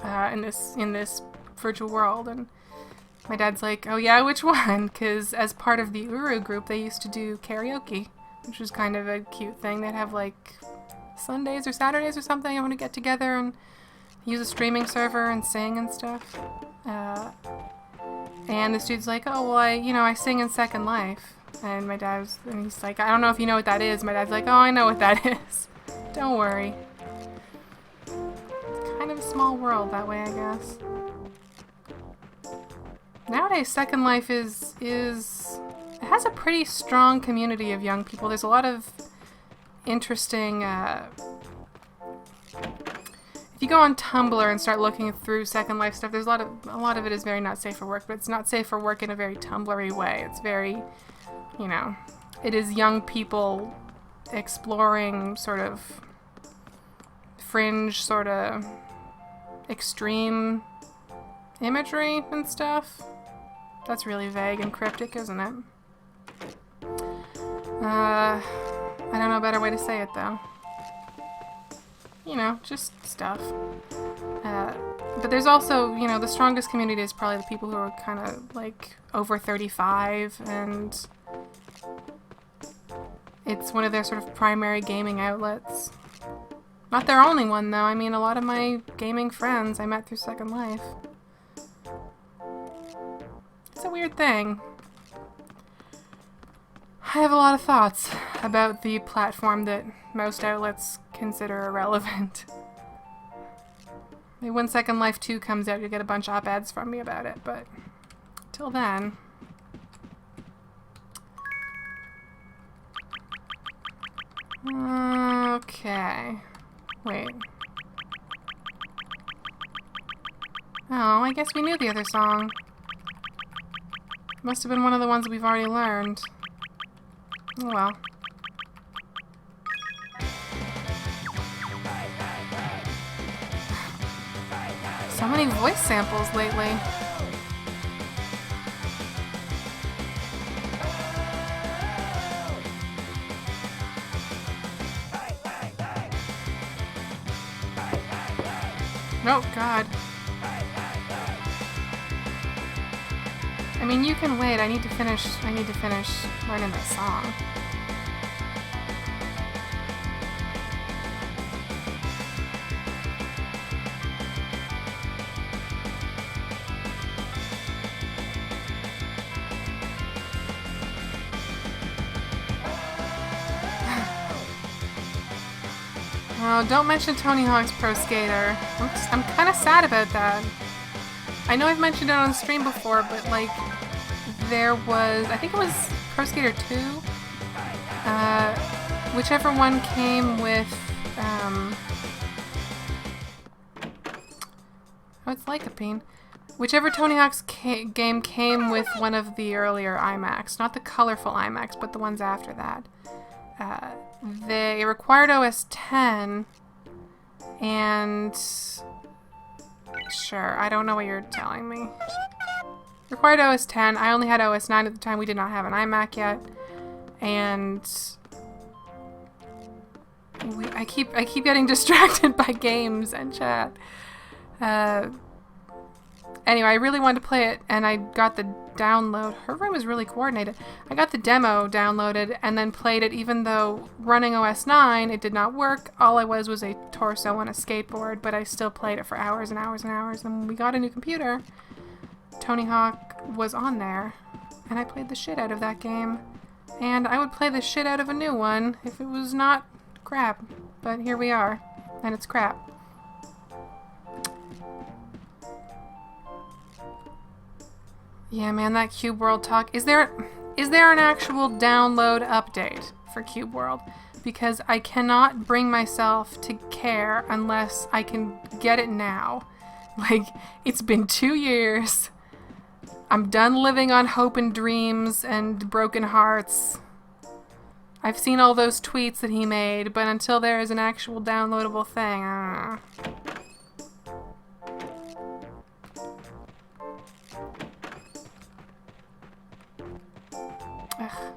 F: In this virtual world, and my dad's like, oh yeah, which one? Because as part of the Uru group, they used to do karaoke, which was kind of a cute thing. They'd have like Sundays or Saturdays or something. I want to get together and use a streaming server and sing and stuff. And this dude's like, oh, well, I sing in Second Life. And he's like, I don't know if you know what that is. My dad's like, oh, I know what that is. Don't worry. It's kind of a small world that way, I guess. Nowadays, Second Life it has a pretty strong community of young people. There's a lot of interesting, if you go on Tumblr and start looking through Second Life stuff, there's a lot of it is very not safe for work, but it's not safe for work in a very Tumblr-y way. It's very you know, it is young people exploring sort of fringe, sort of extreme imagery and stuff. That's really vague and cryptic, isn't it? I don't know a better way to say it, though. You know, just stuff. But there's also, you know, the strongest community is probably the people who are kind of, like, over 35, and it's one of their sort of primary gaming outlets. Not their only one, though. I mean, a lot of my gaming friends I met through Second Life. It's a weird thing. I have a lot of thoughts about the platform that most outlets consider irrelevant. Maybe when Second Life 2 comes out, you'll get a bunch of op-eds from me about it, but till then... Okay. Wait. Oh, I guess we knew the other song. Must have been one of the ones we've already learned. Oh well. So many voice samples lately. Oh, God. I mean, you can wait. I need to finish learning that song. Oh, don't mention Tony Hawk's Pro Skater. I'm kind of sad about that. I know I've mentioned it on the stream before, but like, there was, I think it was Pro Skater 2. Whichever one came with, oh, it's Lycopene. Whichever Tony Hawk's game came with one of the earlier iMacs, not the colorful iMacs, but the ones after that. They required OS 10, and sure, I don't know what you're telling me. Required OS 10. I only had OS 9 at the time. We did not have an iMac yet, and I keep getting distracted by games and chat. Anyway, I really wanted to play it, and I got the download. Her room is really coordinated. I got the demo downloaded and then played it, even though running OS 9, it did not work. All I was a torso on a skateboard, but I still played it for hours and hours and hours. And when we got a new computer, Tony Hawk was on there, and I played the shit out of that game. And I would play the shit out of a new one if it was not crap. But here we are, and it's crap. Yeah, man, that Cube World talk. Is there an actual download update for Cube World? Because I cannot bring myself to care unless I can get it now. Like, it's been 2 years. I'm done living on hope and dreams and broken hearts. I've seen all those tweets that he made, but until there is an actual downloadable thing, I don't know. Ugh.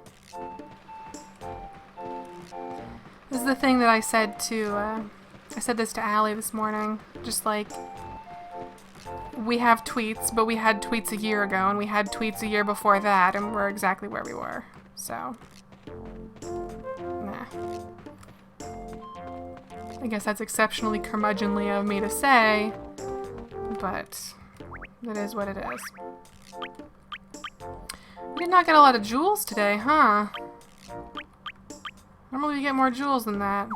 F: This is the thing that I said to, I said this to Allie this morning. Just like, we have tweets, but we had tweets a year ago, and we had tweets a year before that, and we're exactly where we were. So, nah. I guess that's exceptionally curmudgeonly of me to say, but it is what it is. We did not get a lot of jewels today, huh? Normally we get more jewels than that.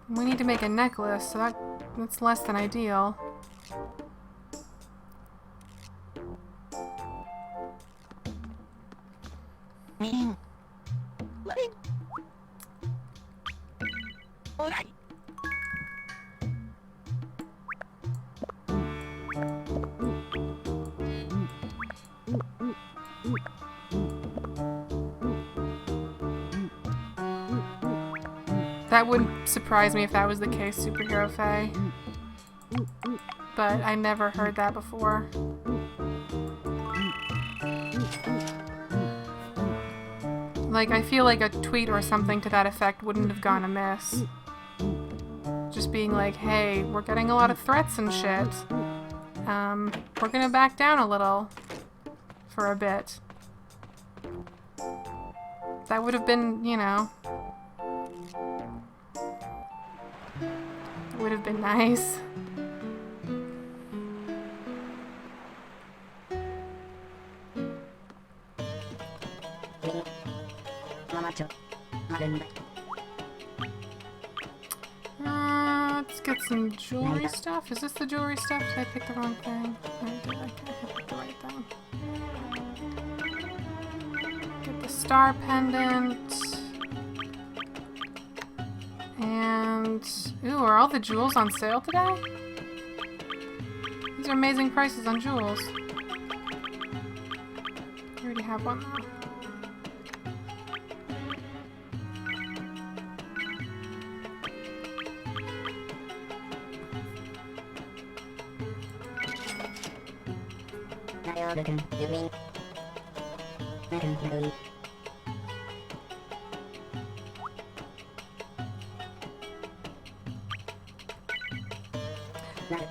F: We need to make a necklace, so that's less than ideal. That wouldn't surprise me if that was the case, Superhero Faye. But I never heard that before. Like, I feel like a tweet or something to that effect wouldn't have gone amiss. Just being like, hey, we're getting a lot of threats and shit. We're gonna back down a little. For a bit. That would have been, you know... Would have been nice. Let's get some jewelry stuff. Is this the jewelry stuff? Did I pick the wrong thing? I did. I picked the right thing. Get the star pendant. And... Ooh, are all the jewels on sale today? These are amazing prices on jewels. I already have one though.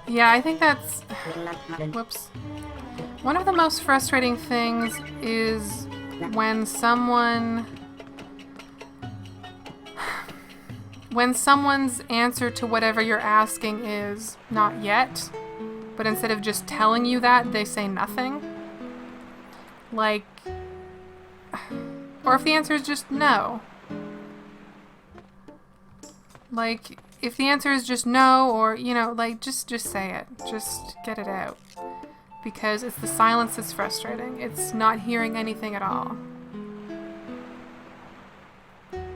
F: Yeah, I think that's... Whoops. One of the most frustrating things is when someone's answer to whatever you're asking is not yet, but instead of just telling you that, they say nothing. Like... Or if the answer is just no. Like... If the answer is just no, or, you know, like, just say it. Just get it out. Because it's the silence that's frustrating. It's not hearing anything at all. And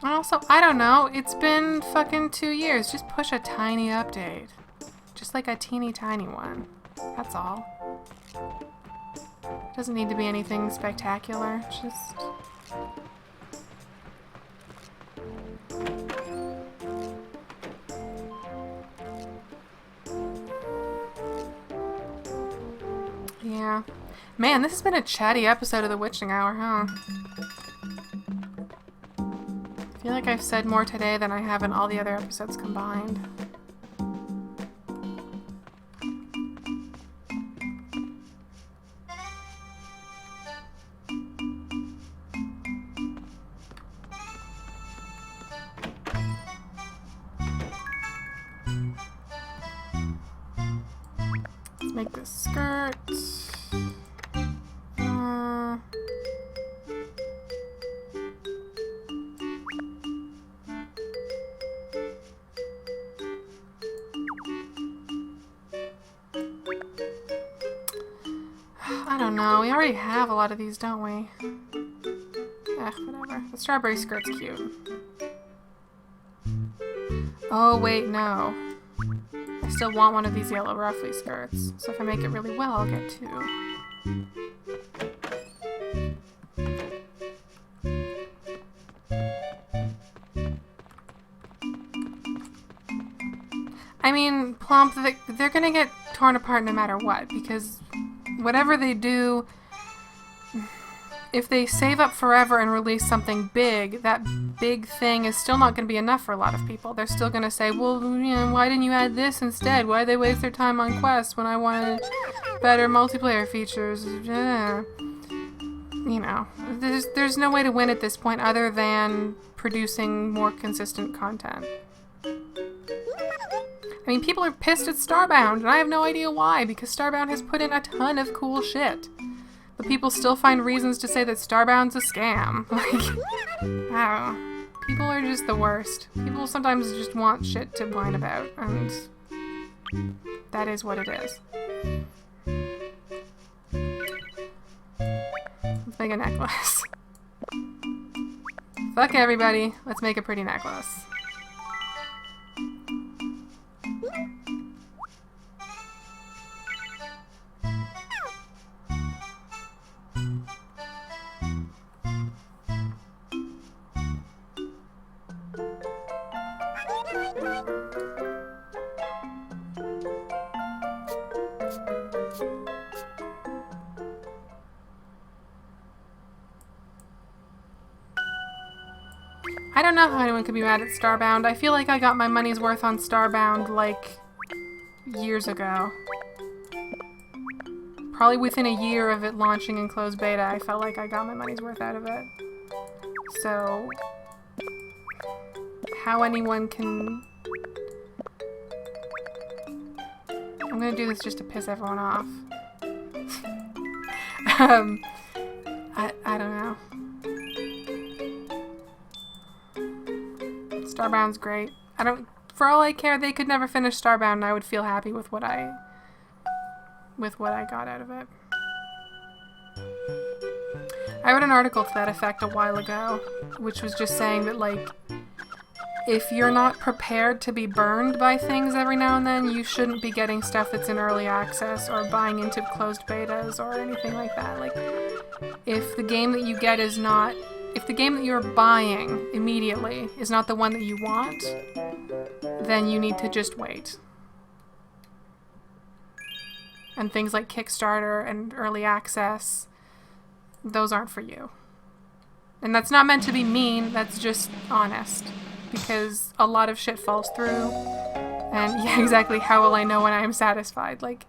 F: also, I don't know, it's been fucking 2 years. Just push a tiny update. Just like a teeny tiny one. That's all. Doesn't need to be anything spectacular, just... Yeah. Man, this has been a chatty episode of The Witching Hour, huh? I feel like I've said more today than I have in all the other episodes combined. Make this skirt. I don't know. We already have a lot of these, don't we? Whatever. The strawberry skirt's cute. Oh, wait, no. I still want one of these yellow ruffly skirts, so if I make it really well, I'll get 2. I mean, Plump, they're gonna get torn apart no matter what, because whatever they do, if they save up forever and release something big, that big thing is still not going to be enough for a lot of people. They're still going to say, well, you know, why didn't you add this instead? Why did they waste their time on quests when I wanted better multiplayer features? You know, there's no way to win at this point other than producing more consistent content. I mean, people are pissed at Starbound, and I have no idea why, because Starbound has put in a ton of cool shit. But people still find reasons to say that Starbound's a scam. Like, I don't know. People are just the worst. People sometimes just want shit to whine about, and that is what it is. Let's make a necklace. Fuck everybody. Let's make a pretty necklace. I don't know how anyone could be mad at Starbound. I feel like I got my money's worth on Starbound, like, years ago. Probably within a year of it launching in closed beta, I felt like I got my money's worth out of it. So, how anyone can... I'm gonna do this just to piss everyone off. I don't know. Starbound's great. For all I care, they could never finish Starbound and I would feel happy with what I got out of it. I wrote an article to that effect a while ago, which was just saying that, like, if you're not prepared to be burned by things every now and then, you shouldn't be getting stuff that's in early access or buying into closed betas or anything like that. Like, if the game that you get is not... If the game that you're buying immediately is not the one that you want, then you need to just wait. And things like Kickstarter and early access, those aren't for you. And that's not meant to be mean, that's just honest. Because a lot of shit falls through. And yeah, exactly, how will I know when I am satisfied? Like,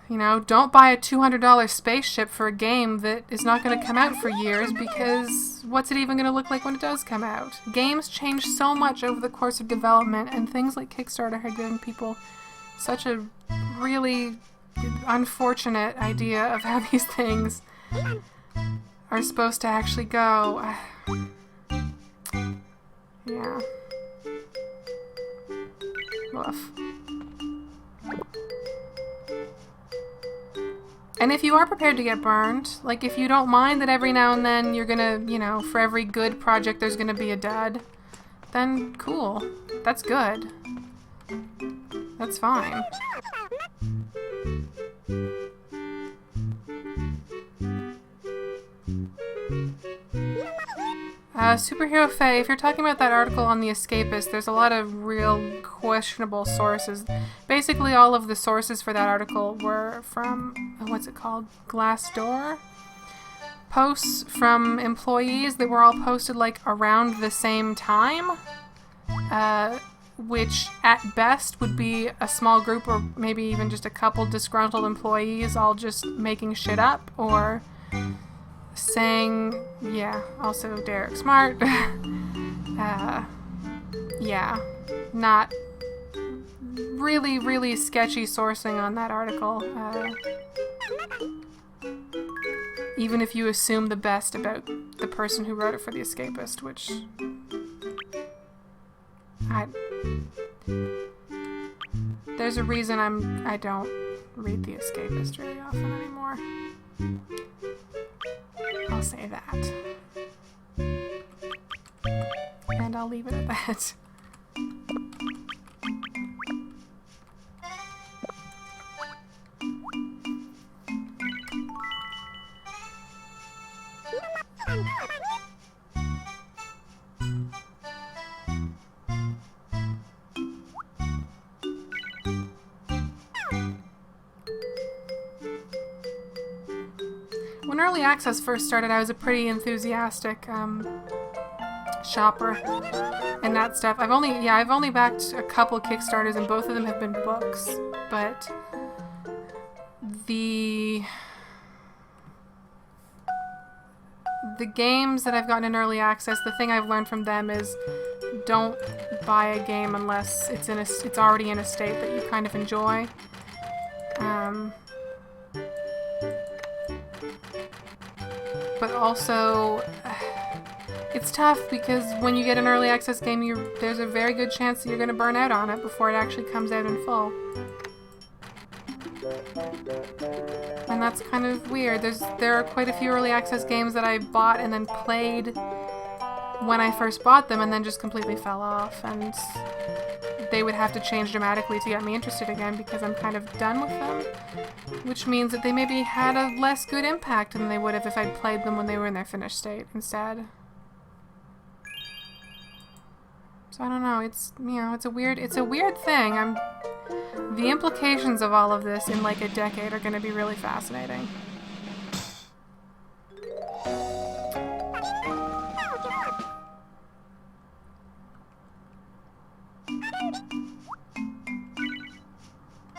F: you know, don't buy a $200 spaceship for a game that is not going to come out for years, because what's it even going to look like when it does come out? Games change so much over the course of development, and things like Kickstarter have given people such a really unfortunate idea of how these things are supposed to actually go. Yeah. Woof. And if you are prepared to get burned, like if you don't mind that every now and then you're gonna, you know, for every good project there's gonna be a dud, then cool. That's good. That's fine. Superhero Faye, if you're talking about that article on The Escapist, there's a lot of real questionable sources. Basically, all of the sources for that article were from, what's it called? Glassdoor? Posts from employees that were all posted, like, around the same time. Which, at best, would be a small group or maybe even just a couple disgruntled employees all just making shit up, or... saying, yeah, also Derek Smart, yeah, not really, really sketchy sourcing on that article, even if you assume the best about the person who wrote it for The Escapist, which, there's a reason I don't read The Escapist very often anymore. I'll say that. And I'll leave it at that. When Early Access first started, I was a pretty enthusiastic shopper and that stuff. I've only backed a couple Kickstarters, and both of them have been books. But the games that I've gotten in Early Access, the thing I've learned from them is don't buy a game unless it's already in a state that you kind of enjoy. But also, it's tough because when you get an early access game, there's a very good chance that you're going to burn out on it before it actually comes out in full. And that's kind of weird. There are quite a few early access games that I bought and then played when I first bought them and then just completely fell off, and they would have to change dramatically to get me interested again because I'm kind of done with them, which means that they maybe had a less good impact than they would have if I'd played them when they were in their finished state instead. So I don't know, it's a weird thing. The implications of all of this in like a decade are going to be really fascinating.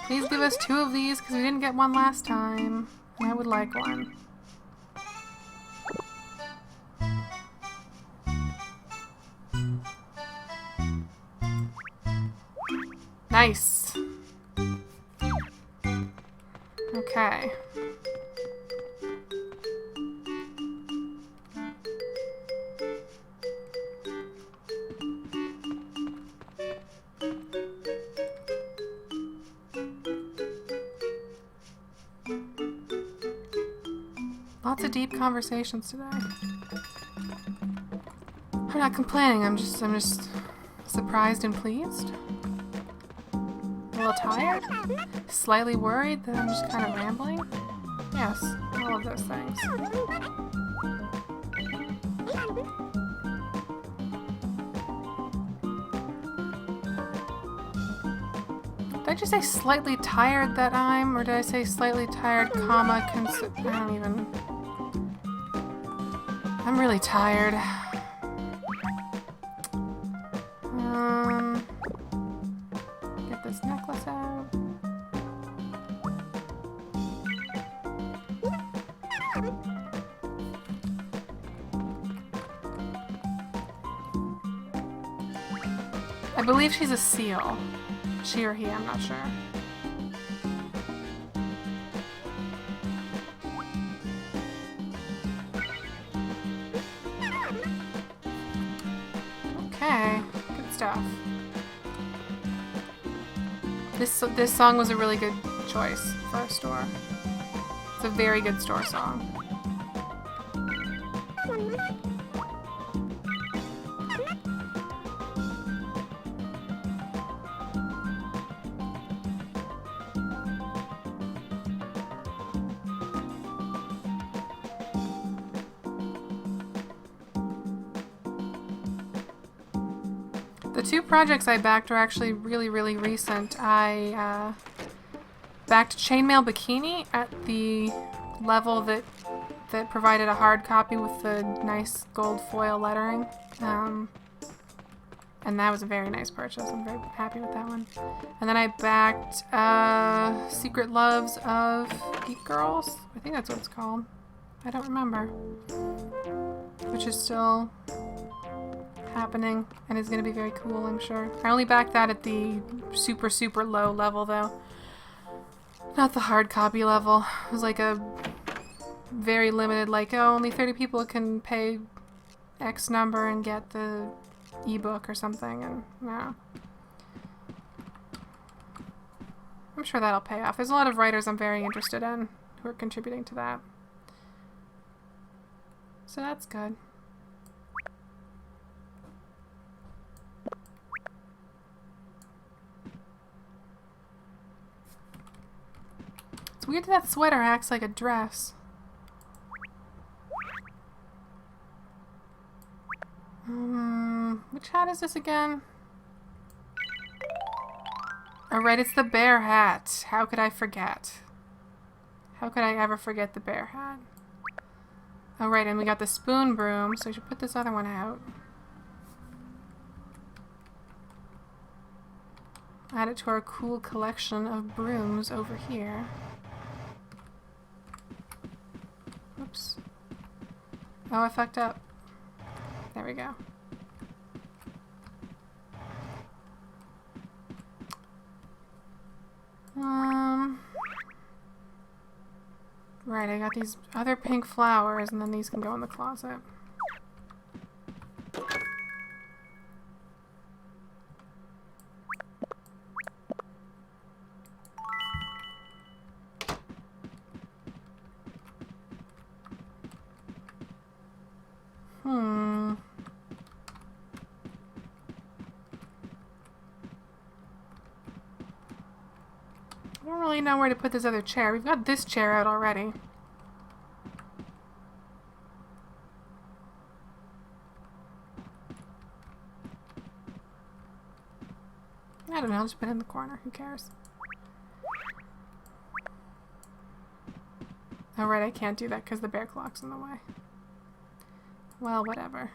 F: Please give us 2 of these because we didn't get one last time. And I would like one. Nice. Okay. Lots of deep conversations today. I'm not complaining. I'm just surprised and pleased. A little tired? Slightly worried that I'm just kind of rambling? Yes, all of those things. Did I just say slightly tired that I'm, or did I say slightly tired, comma, I don't even... I'm really tired. Get this necklace out. I believe she's a seal. She or he, I'm not sure. Okay, good stuff. This song was a really good choice for a store. It's a very good store song. The 2 projects I backed are actually really, really recent. I backed Chainmail Bikini at the level that provided a hard copy with the nice gold foil lettering. And that was a very nice purchase. I'm very happy with that one. And then I backed Secret Loves of Geek Girls. I think that's what it's called. I don't remember. Which is still happening and is going to be very cool, I'm sure. I only backed that at the super, super low level, though. Not the hard copy level. It was like a very limited, like, oh, only 30 people can pay X number and get the ebook or something, and no. I'm sure that'll pay off. There's a lot of writers I'm very interested in who are contributing to that. So that's good. It's weird that sweater acts like a dress. Which hat is this again? Oh, right, it's the bear hat. How could I forget? How could I ever forget the bear hat? Oh, right, and we got the spoon broom, so I should put this other one out. Add it to our cool collection of brooms over here. Oops. Oh, I fucked up. There we go. Right, I got these other pink flowers, and then these can go in the closet. I don't really know where to put this other chair. We've got this chair out already. I don't know, I'll just put it in the corner. Who cares? Oh, right, I can't do that because the bear clock's in the way. Well, whatever.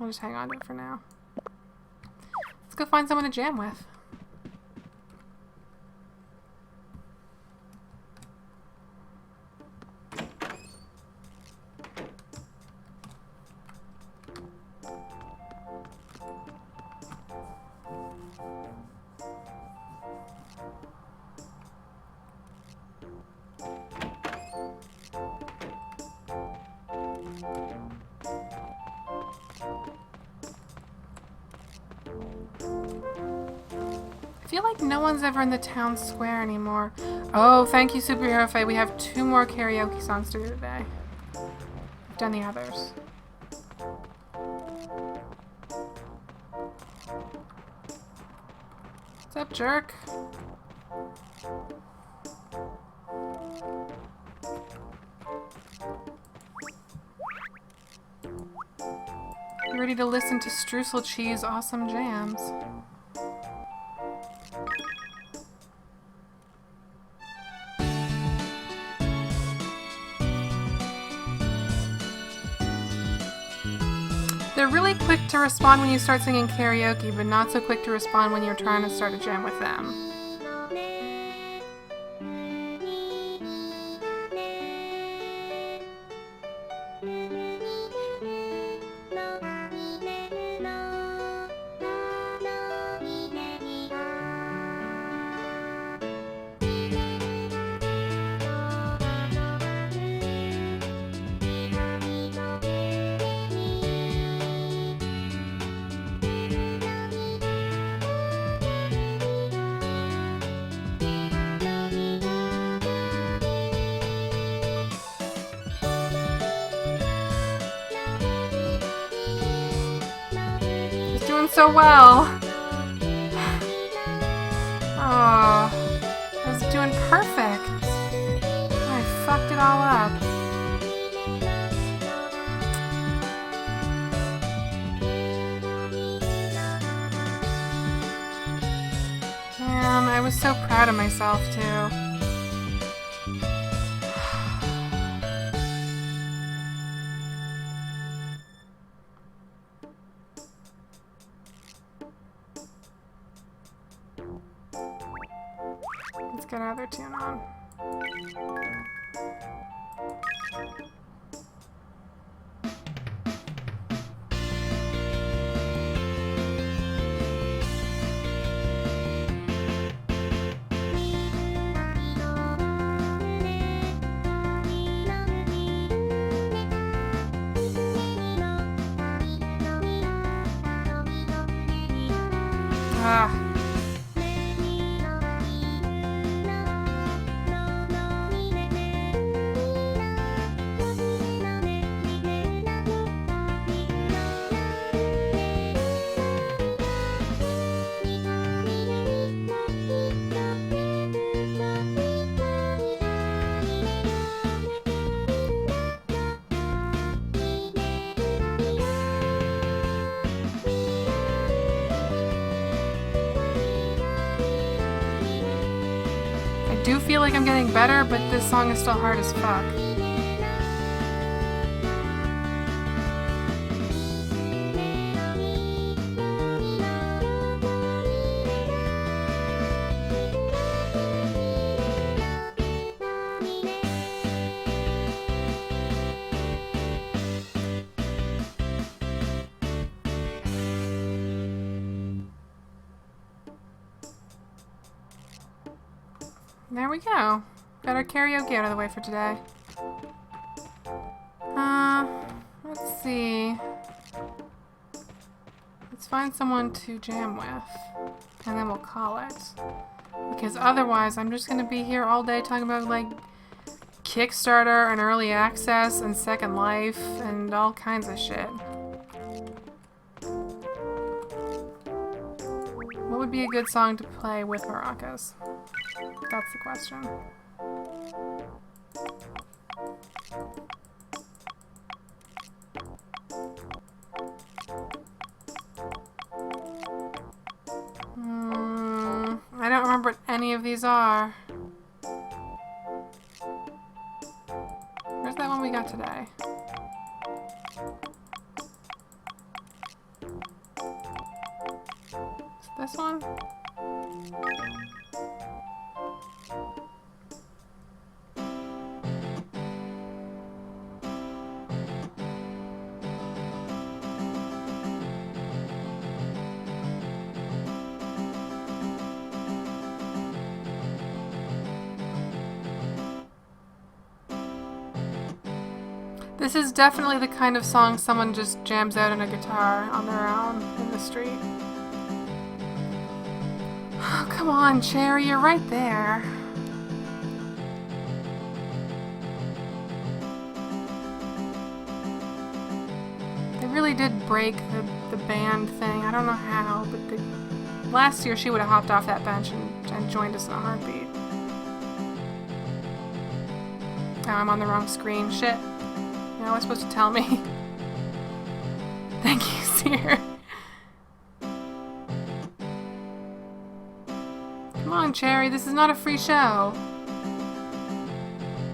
F: I'll just hang on to it for now. Let's go find someone to jam with. I feel like no one's ever in the town square anymore. Oh, thank you, Superhero Faye. We have 2 more karaoke songs to do today. We've done the others. What's up, jerk? You ready to listen to Streusel Cheese awesome jams? They're really quick to respond when you start singing karaoke, but not so quick to respond when you're trying to start a jam with them. So well. Oh, I was doing perfect. I fucked it all up. Man, I was so proud of myself too. Let's get our other tune on. Ah. I do feel like I'm getting better, but this song is still hard as fuck. There we go. Got our karaoke out of the way for today. Let's see. Let's find someone to jam with, and then we'll call it. Because otherwise, I'm just gonna be here all day talking about, like, Kickstarter and early access and Second Life and all kinds of shit. What would be a good song to play with maracas? That's the question. I don't remember what any of these are. Where's that one we got today? Is this one? This is definitely the kind of song someone just jams out on a guitar on their own in the street. Oh, come on, Cherry, you're right there. They really did break the band thing. I don't know how, but last year she would have hopped off that bench and joined us in a heartbeat. Now I'm on the wrong screen. Shit. Now it's supposed to tell me. Thank you, Seer. Come on, Cherry. This is not a free show.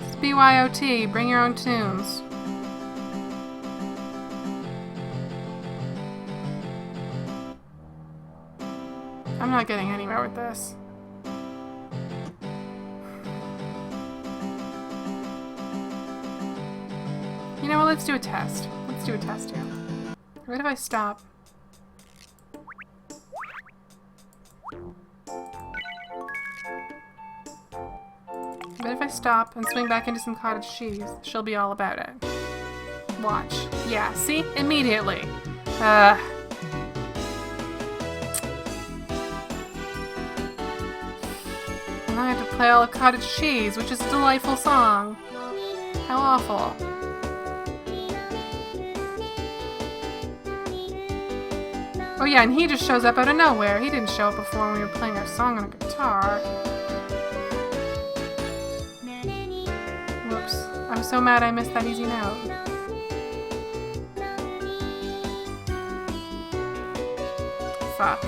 F: It's BYOT. Bring your own tunes. I'm not getting anywhere with this. You know what? Let's do a test. Let's do a test here. What if I stop? But if I stop and swing back into some cottage cheese, she'll be all about it. Watch. Yeah, see? Immediately. And I have to play all the cottage cheese, which is a delightful song. How awful. Oh yeah, and he just shows up out of nowhere. He didn't show up before when we were playing our song on a guitar. Whoops. I'm so mad I missed that easy note. Fuck.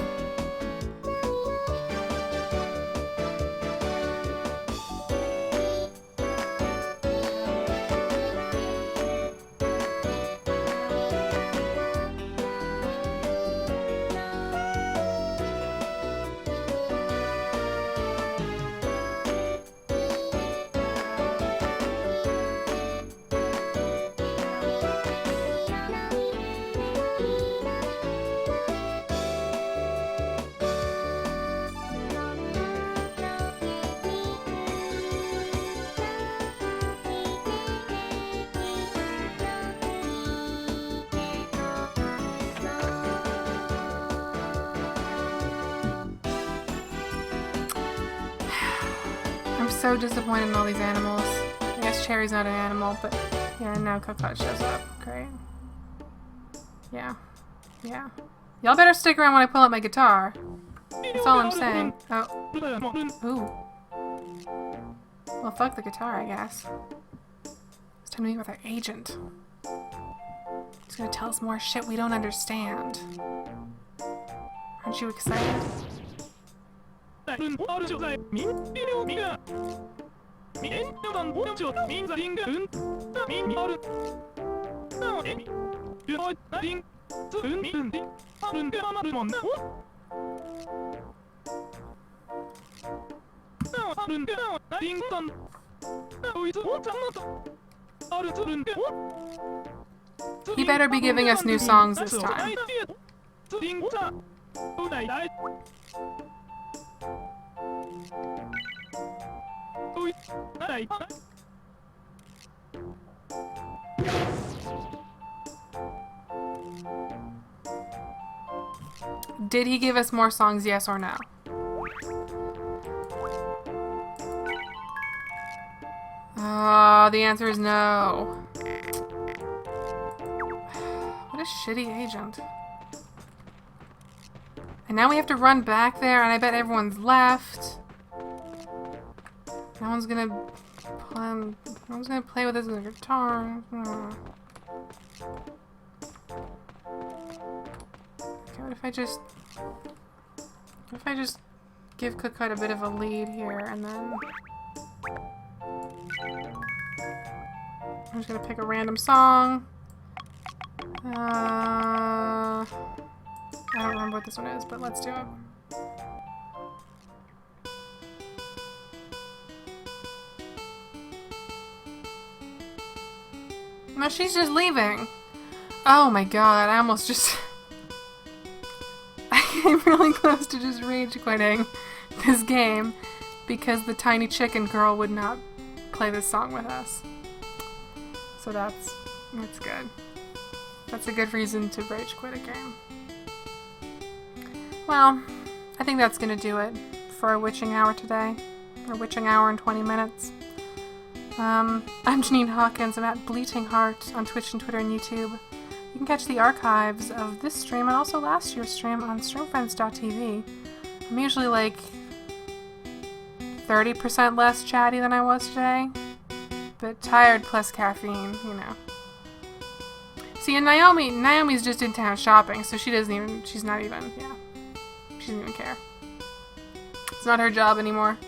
F: I'm so disappointed in all these animals. I guess Cherry's not an animal, but yeah, now Cocotte shows up. Great. Yeah. Yeah. Y'all better stick around when I pull out my guitar. That's all I'm saying. Oh. Ooh. Well, fuck the guitar, I guess. It's time to meet with our agent. He's gonna tell us more shit we don't understand. Aren't you excited? He better be giving us new songs this time. Did he give us more songs, yes or no? The answer is no. What a shitty agent. And now we have to run back there, and I bet everyone's left. No one's gonna play with his guitar. Okay, what if I just give Cocotte a bit of a lead here, and then I'm just gonna pick a random song. I don't remember what this one is, but let's do it. No, she's just leaving. Oh my god, I almost just... I came really close to just rage quitting this game because the tiny chicken girl would not play this song with us. So that's good. That's a good reason to rage quit a game. Well, I think that's gonna do it for a witching hour today. Or witching hour in 20 minutes. I'm Janine Hawkins. I'm at Bleating Heart on Twitch and Twitter and YouTube. You can catch the archives of this stream and also last year's stream on Streamfriends.tv. I'm usually like 30% less chatty than I was today. But tired plus caffeine, you know. See, and Naomi's just in town shopping, so she doesn't even, she doesn't even care. It's not her job anymore.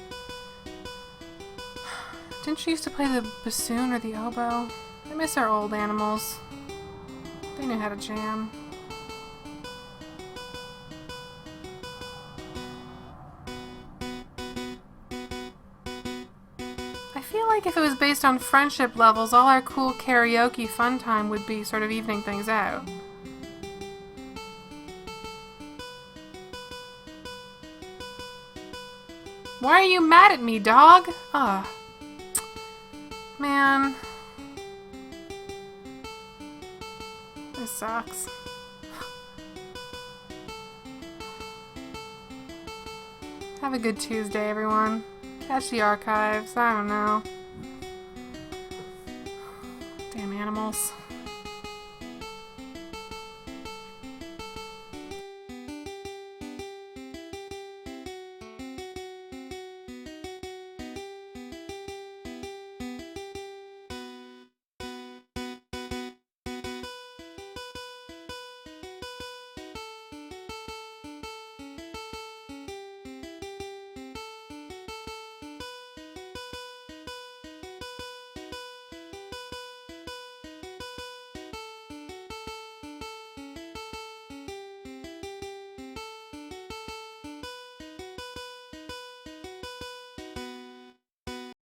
F: Didn't she used to play the bassoon or the oboe? I miss our old animals. They knew how to jam. I feel like if it was based on friendship levels, all our cool karaoke fun time would be sort of evening things out. Why are you mad at me, dog? Ugh. Man. This sucks. Have a good Tuesday, everyone. Catch the archives. I don't know. Damn animals.